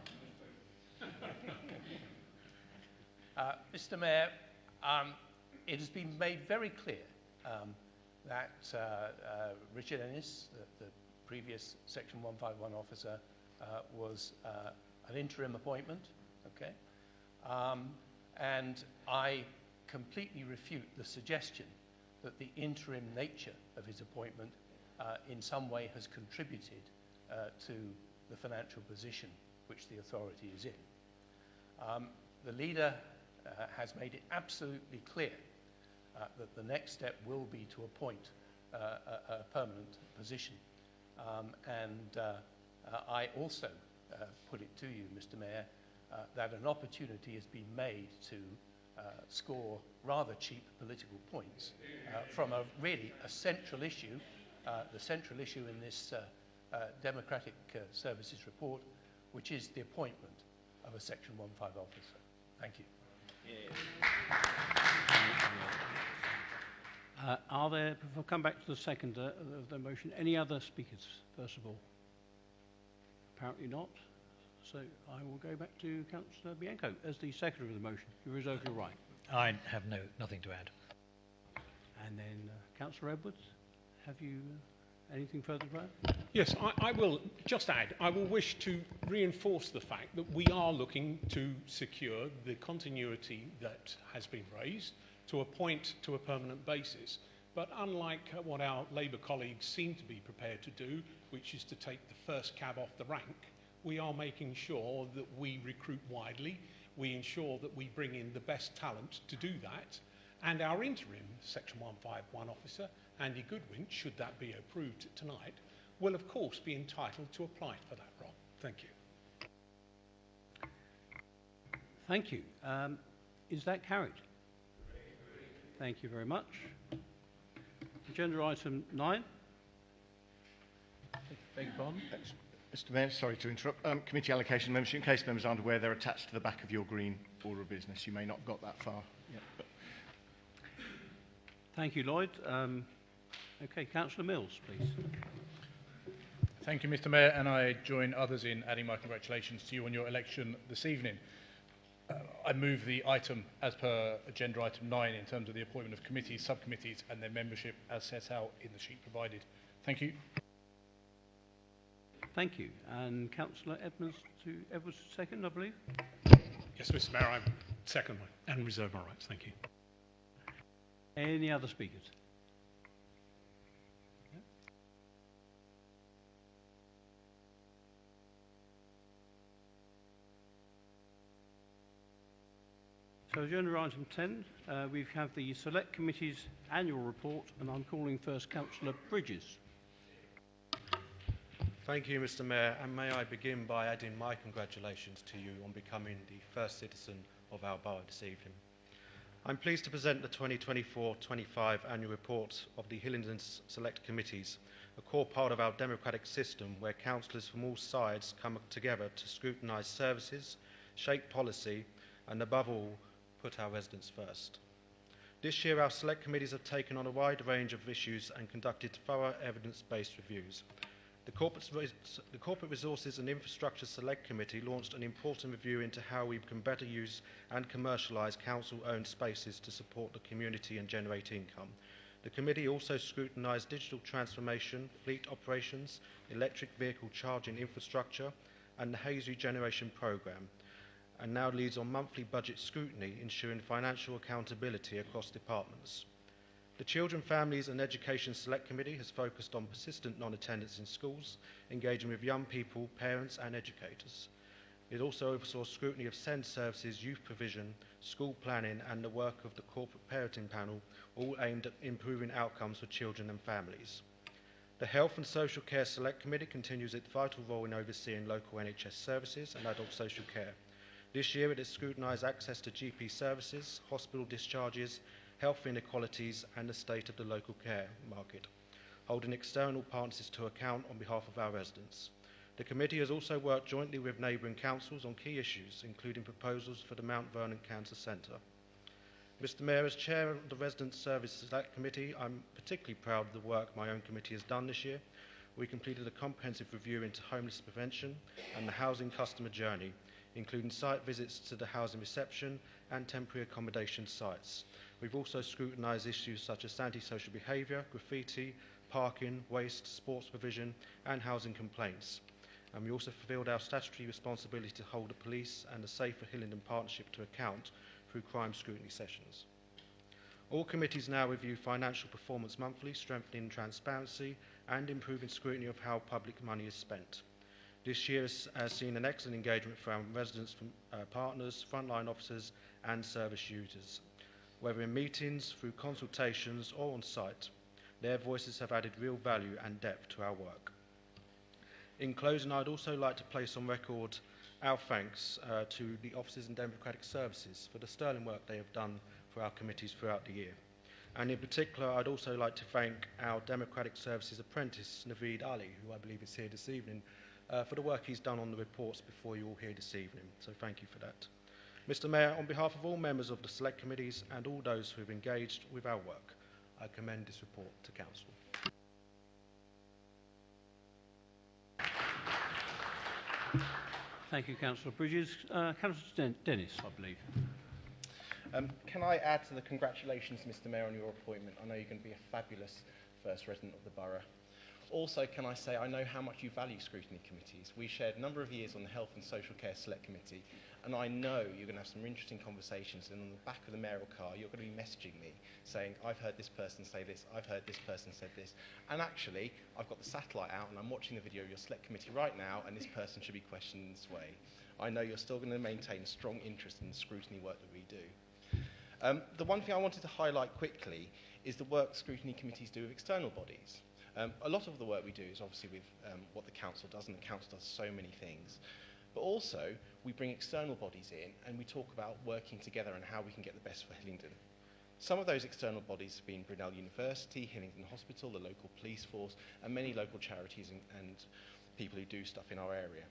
Mr. Mayor, it has been made very clear that Richard Ennis, the previous Section 151 officer, was an interim appointment, okay? And I completely refute the suggestion that the interim nature of his appointment in some way has contributed to the financial position which the authority is in. The leader has made it absolutely clear that the next step will be to appoint a permanent position. I also put it to you, Mr. Mayor, that an opportunity has been made to score rather cheap political points from a central issue, the central issue in this Democratic Services report, which is the appointment of a Section 151 officer. Thank you. Are there, before I come back to the seconder of the motion, any other speakers, first of all? Apparently not. So I will go back to Councillor Bianco as the seconder of the motion. You reserve your right. I have nothing to add. And then Councillor Edwards, have you anything further to add? Yes, I will just add, I will wish to reinforce the fact that we are looking to secure the continuity that has been raised to appoint to a permanent basis. But unlike what our Labour colleagues seem to be prepared to do, which is to take the first cab off the rank, we are making sure that we recruit widely, we ensure that we bring in the best talent to do that, and our interim Section 151 officer, Andy Goodwin, should that be approved tonight, will of course be entitled to apply for that role. Thank you. Thank you. Is that carried? Thank you very much. Agenda item 9. Beg your pardon? Mr. Mayor, sorry to interrupt. Committee allocation membership. In case members aren't aware, they're attached to the back of your green order of business. You may not have got that far yet. But... Thank you, Lloyd. Okay, Councillor Mills, please. Thank you, Mr. Mayor, and I join others in adding my congratulations to you on your election this evening. I move the item as per agenda item 9 in terms of the appointment of committees, subcommittees and their membership as set out in the sheet provided. Thank you. Thank you. And Councillor Edwards second, I believe. Yes, Mr. Mayor, I second and reserve my rights. Thank you. Any other speakers? So agenda item 10, we have the Select Committee's annual report, and I'm calling first Councillor Bridges. Thank you, Mr. Mayor, and may I begin by adding my congratulations to you on becoming the first citizen of our borough this evening. I'm pleased to present the 2024-25 annual report of the Hillingdon Select Committees, a core part of our democratic system where councillors from all sides come together to scrutinise services, shape policy, and above all, put our residents first. This year, our select committees have taken on a wide range of issues and conducted thorough evidence-based reviews. The Corporate Resources and Infrastructure Select Committee launched an important review into how we can better use and commercialise council-owned spaces to support the community and generate income. The committee also scrutinised digital transformation, fleet operations, electric vehicle charging infrastructure, and the Hayes Regeneration Programme, and now leads on monthly budget scrutiny, ensuring financial accountability across departments. The Children, Families and Education Select Committee has focused on persistent non-attendance in schools, engaging with young people, parents and educators. It also oversaw scrutiny of SEND services, youth provision, school planning and the work of the Corporate Parenting Panel, all aimed at improving outcomes for children and families. The Health and Social Care Select Committee continues its vital role in overseeing local NHS services and adult social care. This year it has scrutinised access to GP services, hospital discharges, health inequalities and the state of the local care market, holding external partners to account on behalf of our residents. The committee has also worked jointly with neighbouring councils on key issues, including proposals for the Mount Vernon Cancer Centre. Mr. Mayor, as Chair of the Resident Services Select Committee, I'm particularly proud of the work my own committee has done this year. We completed a comprehensive review into homeless prevention and the housing customer journey, including site visits to the housing reception and temporary accommodation sites. We've also scrutinised issues such as antisocial behaviour, graffiti, parking, waste, sports provision and housing complaints. And we also fulfilled our statutory responsibility to hold the police and the Safer Hillingdon Partnership to account through crime scrutiny sessions. All committees now review financial performance monthly, strengthening transparency and improving scrutiny of how public money is spent. This year has seen an excellent engagement from residents, partners, frontline officers and service users. Whether in meetings, through consultations or on site, their voices have added real value and depth to our work. In closing, I'd also like to place on record our thanks to the Officers and Democratic Services for the sterling work they have done for our committees throughout the year. And in particular, I'd also like to thank our Democratic Services apprentice, Naveed Ali, who I believe is here this evening, for the work he's done on the reports before you all here this evening. So thank you for that. Mr. Mayor, on behalf of all members of the Select Committees and all those who have engaged with our work, I commend this report to Council. Thank you, Councillor Bridges. Councillor Dennis, I believe. Can I add to the congratulations, Mr. Mayor, on your appointment? I know you're going to be a fabulous first resident of the borough. Also, can I say I know how much you value scrutiny committees. We shared a number of years on the Health and Social Care Select Committee, and I know you're going to have some interesting conversations, and on the back of the mayoral car, you're going to be messaging me saying, I've heard this person say this, I've heard this person said this, and actually, I've got the satellite out, and I'm watching the video of your Select Committee right now, and this person should be questioned in this way. I know you're still going to maintain a strong interest in the scrutiny work that we do. The one thing I wanted to highlight quickly is the work scrutiny committees do with external bodies. A lot of the work we do is obviously with what the council does, and the council does so many things. But also, we bring external bodies in and we talk about working together and how we can get the best for Hillingdon. Some of those external bodies have been Brunel University, Hillingdon Hospital, the local police force, and many local charities and people who do stuff in our area.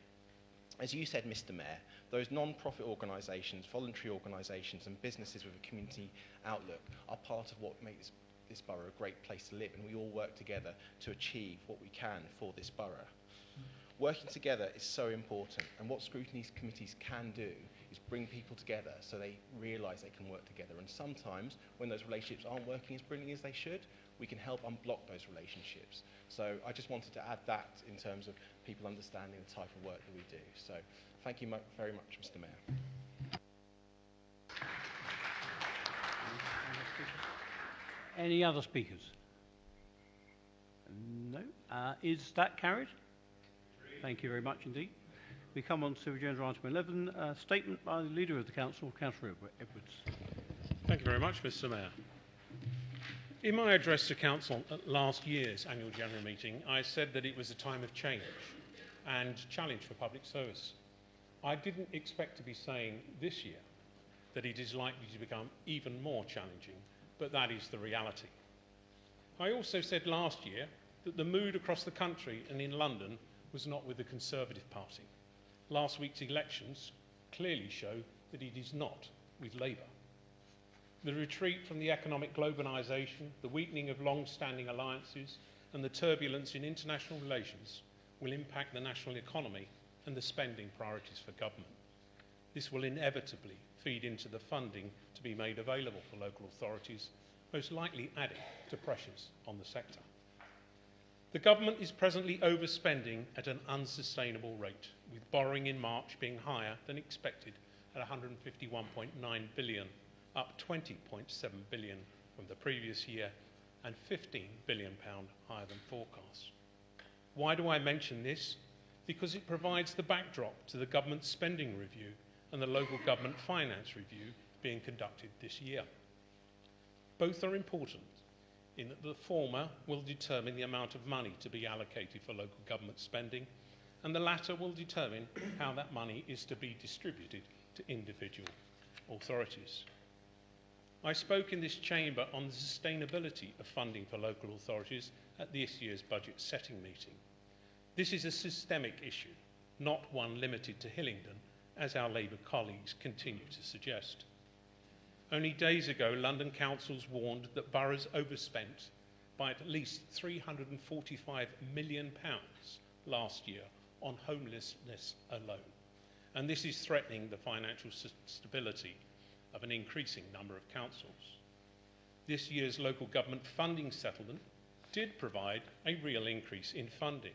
As you said, Mr. Mayor, those non-profit organisations, voluntary organisations and businesses with a community outlook are part of what makes this borough a great place to live, and we all work together to achieve what we can for this borough. Working together is so important, and what scrutiny committees can do is bring people together so they realise they can work together, and sometimes when those relationships aren't working as brilliantly as they should, we can help unblock those relationships. So I just wanted to add that in terms of people understanding the type of work that we do. So thank you very much, Mr. Mayor. Any other speakers? No. Is that carried? Thank you very much indeed. We come on to agenda item 11, a statement by the Leader of the Council, Councillor Edwards. Thank you very much, Mr. Mayor. In my address to Council at last year's annual general meeting, I said that it was a time of change and challenge for public service. I didn't expect to be saying this year that it is likely to become even more challenging, but that is the reality. I also said last year that the mood across the country and in London was not with the Conservative Party. Last week's elections clearly show that it is not with Labour. The retreat from the economic globalisation, the weakening of long-standing alliances and the turbulence in international relations will impact the national economy and the spending priorities for government. This will inevitably feed into the funding to be made available for local authorities, most likely adding to pressures on the sector. The government is presently overspending at an unsustainable rate, with borrowing in March being higher than expected at £151.9 billion, up £20.7 billion from the previous year and £15 billion higher than forecast. Why do I mention this? Because it provides the backdrop to the government spending review and the local government finance review being conducted this year. Both are important in that the former will determine the amount of money to be allocated for local government spending, and the latter will determine how that money is to be distributed to individual authorities. I spoke in this chamber on the sustainability of funding for local authorities at this year's budget setting meeting. This is a systemic issue, not one limited to Hillingdon, as our Labour colleagues continue to suggest. Only days ago, London councils warned that boroughs overspent by at least £345 million last year on homelessness alone, and this is threatening the financial stability of an increasing number of councils. This year's local government funding settlement did provide a real increase in funding,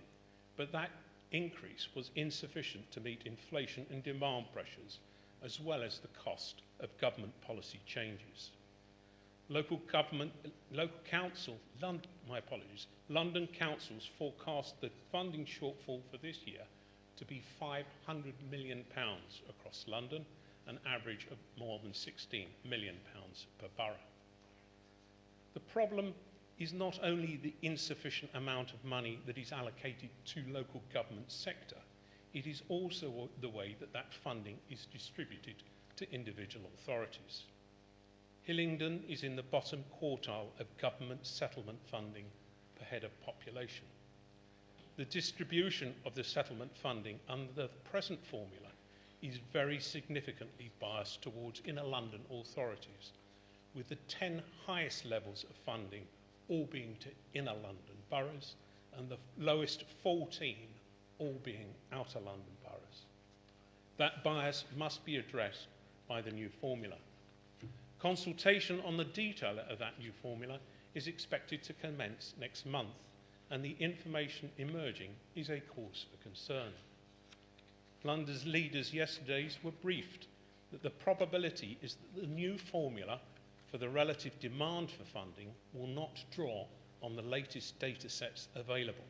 but that increase was insufficient to meet inflation and demand pressures, as well as the cost of government policy changes. London councils forecast the funding shortfall for this year to be £500 million across London, an average of more than £16 million per borough. The problem is not only the insufficient amount of money that is allocated to local government sector, it is also the way that that funding is distributed to individual authorities. Hillingdon is in the bottom quartile of government settlement funding per head of population. The distribution of the settlement funding under the present formula is very significantly biased towards inner London authorities, with the 10 highest levels of funding all being to inner London boroughs and the lowest 14 all being outer London boroughs. That bias must be addressed by the new formula. Consultation on the detail of that new formula is expected to commence next month, and the information emerging is a cause for concern. London's leaders yesterday were briefed that the probability is that the new formula for the relative demand for funding will not draw on the latest data sets available.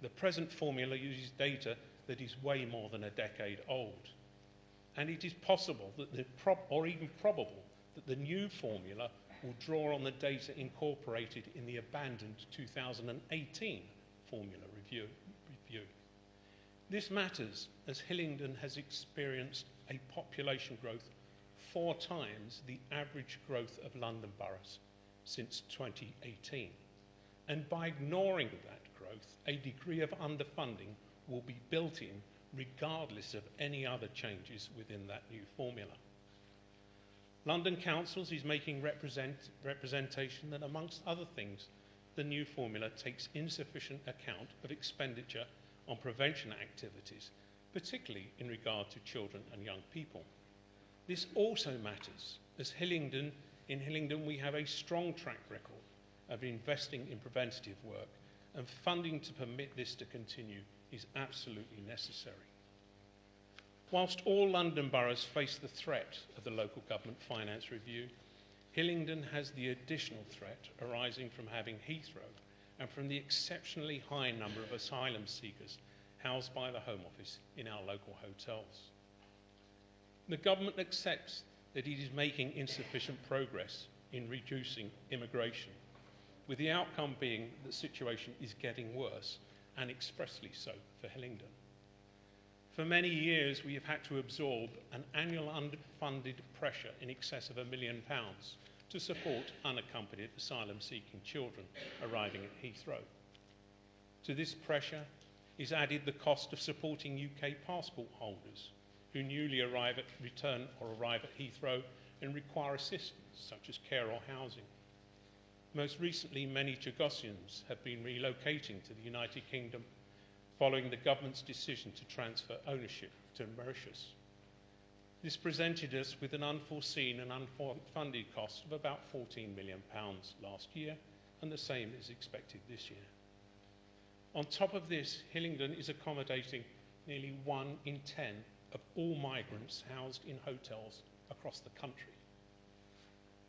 The present formula uses data that is way more than a decade old, and it is possible that or even probable that the new formula will draw on the data incorporated in the abandoned 2018 formula review. This matters as Hillingdon has experienced a population growth 4 times the average growth of London boroughs since 2018. And by ignoring that growth, a degree of underfunding will be built in regardless of any other changes within that new formula. London Councils is making representation that, amongst other things, the new formula takes insufficient account of expenditure on prevention activities, particularly in regard to children and young people. This also matters, as in Hillingdon we have a strong track record of investing in preventative work, and funding to permit this to continue is absolutely necessary. Whilst all London boroughs face the threat of the local government finance review, Hillingdon has the additional threat arising from having Heathrow and from the exceptionally high number of asylum seekers housed by the Home Office in our local hotels. The government accepts that it is making insufficient progress in reducing immigration, with the outcome being that the situation is getting worse and expressly so for Hillingdon. For many years, we have had to absorb an annual underfunded pressure in excess of £1 million to support unaccompanied asylum-seeking children arriving at Heathrow. To this pressure is added the cost of supporting UK passport holders who newly return or arrive at Heathrow and require assistance, such as care or housing. Most recently, many Chagosians have been relocating to the United Kingdom following the government's decision to transfer ownership to Mauritius. This presented us with an unforeseen and unfunded cost of about £14 million last year, and the same is expected this year. On top of this, Hillingdon is accommodating nearly 1 in 10 of all migrants housed in hotels across the country.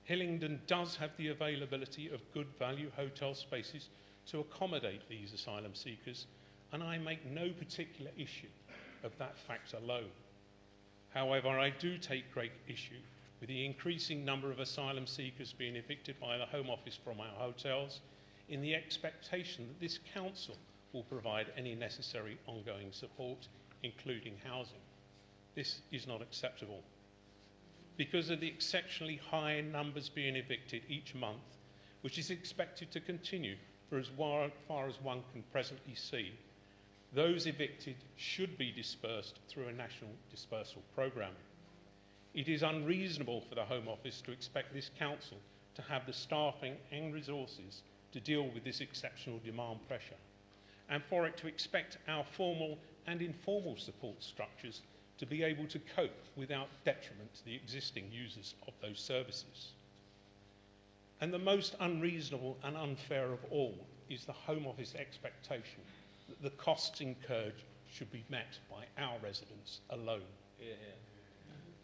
Hillingdon does have the availability of good value hotel spaces to accommodate these asylum seekers, and I make no particular issue of that fact alone. However, I do take great issue with the increasing number of asylum seekers being evicted by the Home Office from our hotels in the expectation that this council will provide any necessary ongoing support, including housing. This is not acceptable. Because of the exceptionally high numbers being evicted each month, which is expected to continue for as far as one can presently see, those evicted should be dispersed through a national dispersal programme. It is unreasonable for the Home Office to expect this council to have the staffing and resources to deal with this exceptional demand pressure, and for it to expect our formal and informal support structures to be able to cope without detriment to the existing users of those services. And the most unreasonable and unfair of all is the Home Office expectation that the costs incurred should be met by our residents alone. Yeah.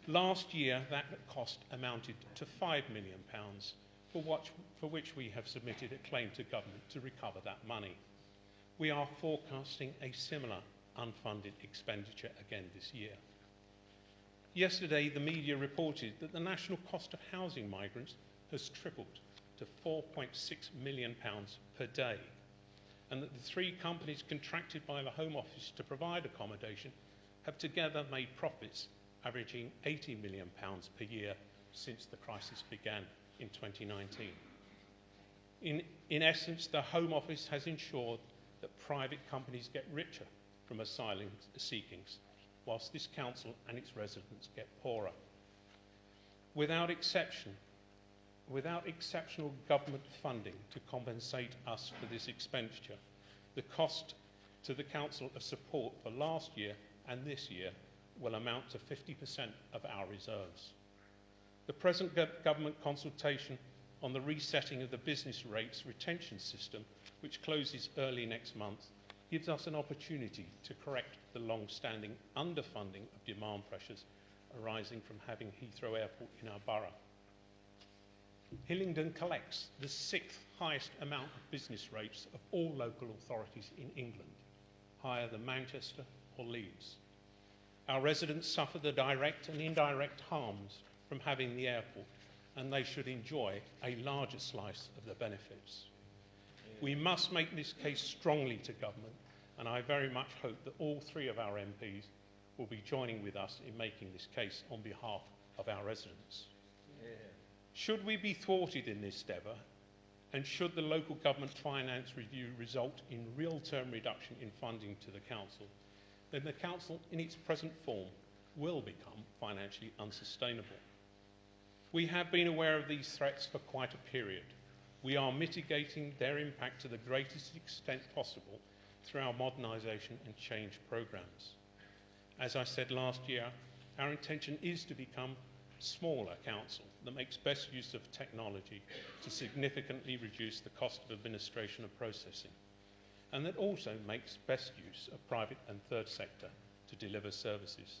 Last year, that cost amounted to £5 million, for which we have submitted a claim to government to recover that money. We are forecasting a similar unfunded expenditure again this year. Yesterday, the media reported that the national cost of housing migrants has tripled to £4.6 million per day, and that the 3 companies contracted by the Home Office to provide accommodation have together made profits averaging £80 million per year since the crisis began in 2019. In essence, the Home Office has ensured that private companies get richer from asylum seekings, whilst this council and its residents get poorer. Without exceptional government funding to compensate us for this expenditure, the cost to the council of support for last year and this year will amount to 50% of our reserves. The present government consultation on the resetting of the business rates retention system, which closes early next month, gives us an opportunity to correct the long-standing underfunding of demand pressures arising from having Heathrow Airport in our borough. Hillingdon collects the 6th highest amount of business rates of all local authorities in England, higher than Manchester or Leeds. Our residents suffer the direct and indirect harms from having the airport, and they should enjoy a larger slice of the benefits. We must make this case strongly to government, and I very much hope that all 3 of our MPs will be joining with us in making this case on behalf of our residents. Yeah. Should we be thwarted in this endeavour, and should the local government finance review result in real term reduction in funding to the council, then the council in its present form will become financially unsustainable. We have been aware of these threats for quite a period. We are mitigating their impact to the greatest extent possible through our modernisation and change programmes. As I said last year, our intention is to become a smaller council that makes best use of technology to significantly reduce the cost of administration and processing, and that also makes best use of private and third sector to deliver services.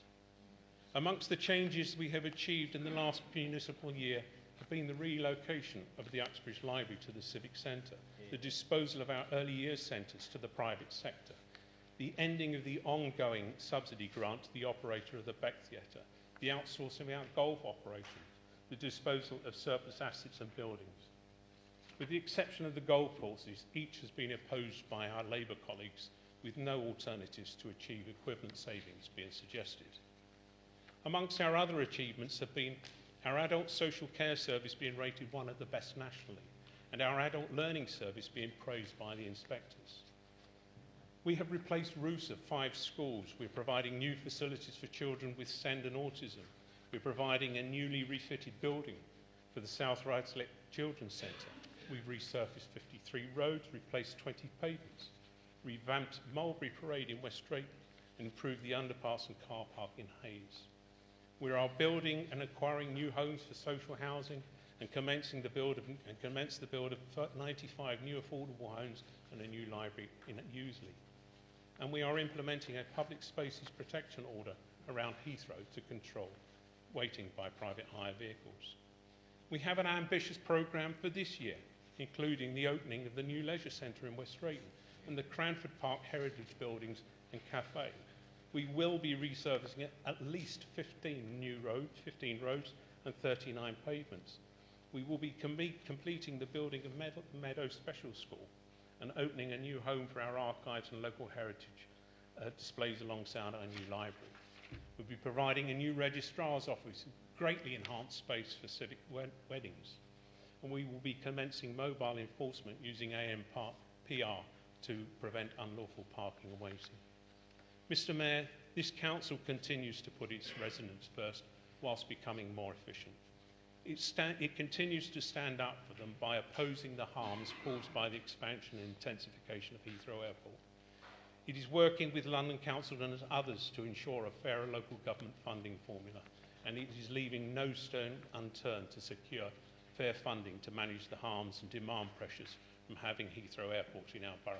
Amongst the changes we have achieved in the last municipal year have been the relocation of the Uxbridge Library to the Civic Centre, the disposal of our early years centres to the private sector, the ending of the ongoing subsidy grant to the operator of the Beck Theatre, the outsourcing of our golf operations, the disposal of surplus assets and buildings. With the exception of the golf courses, each has been opposed by our Labour colleagues with no alternatives to achieve equivalent savings being suggested. Amongst our other achievements have been our adult social care service being rated one of the best nationally, and our adult learning service being praised by the inspectors. We have replaced roofs of 5 schools. We're providing new facilities for children with SEND and autism. We're providing a newly refitted building for the South Ruislip Children's Centre. We've resurfaced 53 roads, replaced 20 pavements, revamped Mulberry Parade in West Drayton, and improved the underpass and car park in Hayes. We are building and acquiring new homes for social housing and commenced the build of 95 new affordable homes and a new library in Useley. And we are implementing a public spaces protection order around Heathrow to control waiting by private hire vehicles. We have an ambitious programme for this year, including the opening of the new leisure centre in West Drayton and the Cranford Park Heritage Buildings and Cafe. We will be resurfacing at least 15 roads and 39 pavements. We will be completing the building of Meadow Special School and opening a new home for our archives and local heritage displays alongside our new library. We'll be providing a new registrar's office, greatly enhanced space for civic weddings. And we will be commencing mobile enforcement using PR to prevent unlawful parking and waiting. Mr. Mayor, this council continues to put its residents first whilst becoming more efficient. It continues to stand up for them by opposing the harms caused by the expansion and intensification of Heathrow Airport. It is working with London Council and others to ensure a fairer local government funding formula, and it is leaving no stone unturned to secure fair funding to manage the harms and demand pressures from having Heathrow Airport in our borough.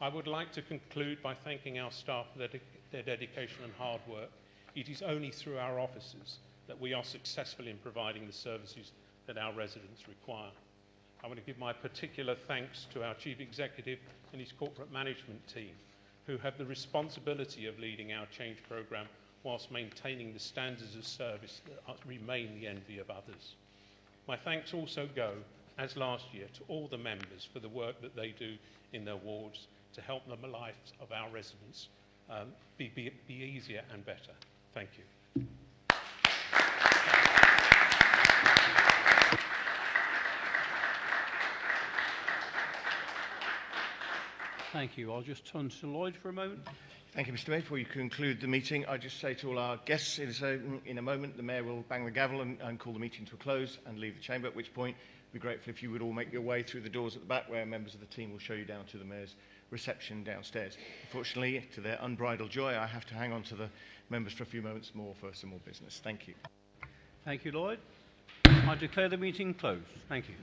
I would like to conclude by thanking our staff for their dedication and hard work. It is only through our officers that we are successful in providing the services that our residents require. I want to give my particular thanks to our Chief Executive and his corporate management team, who have the responsibility of leading our change programme whilst maintaining the standards of service that remain the envy of others. My thanks also go, as last year, to all the members for the work that they do in their wards to help the lives of our residents be easier and better. Thank you. Thank you. I'll just turn to Lloyd for a moment. Thank you, Mr. Mayor. Before you conclude the meeting, I just say to all our guests, in a moment the Mayor will bang the gavel and call the meeting to a close and leave the chamber, at which point we'd be grateful if you would all make your way through the doors at the back where members of the team will show you down to the Mayor's reception downstairs. Unfortunately, to their unbridled joy, I have to hang on to the members for a few moments more for some more business. Thank you. Thank you, Lloyd. I declare the meeting closed. Thank you.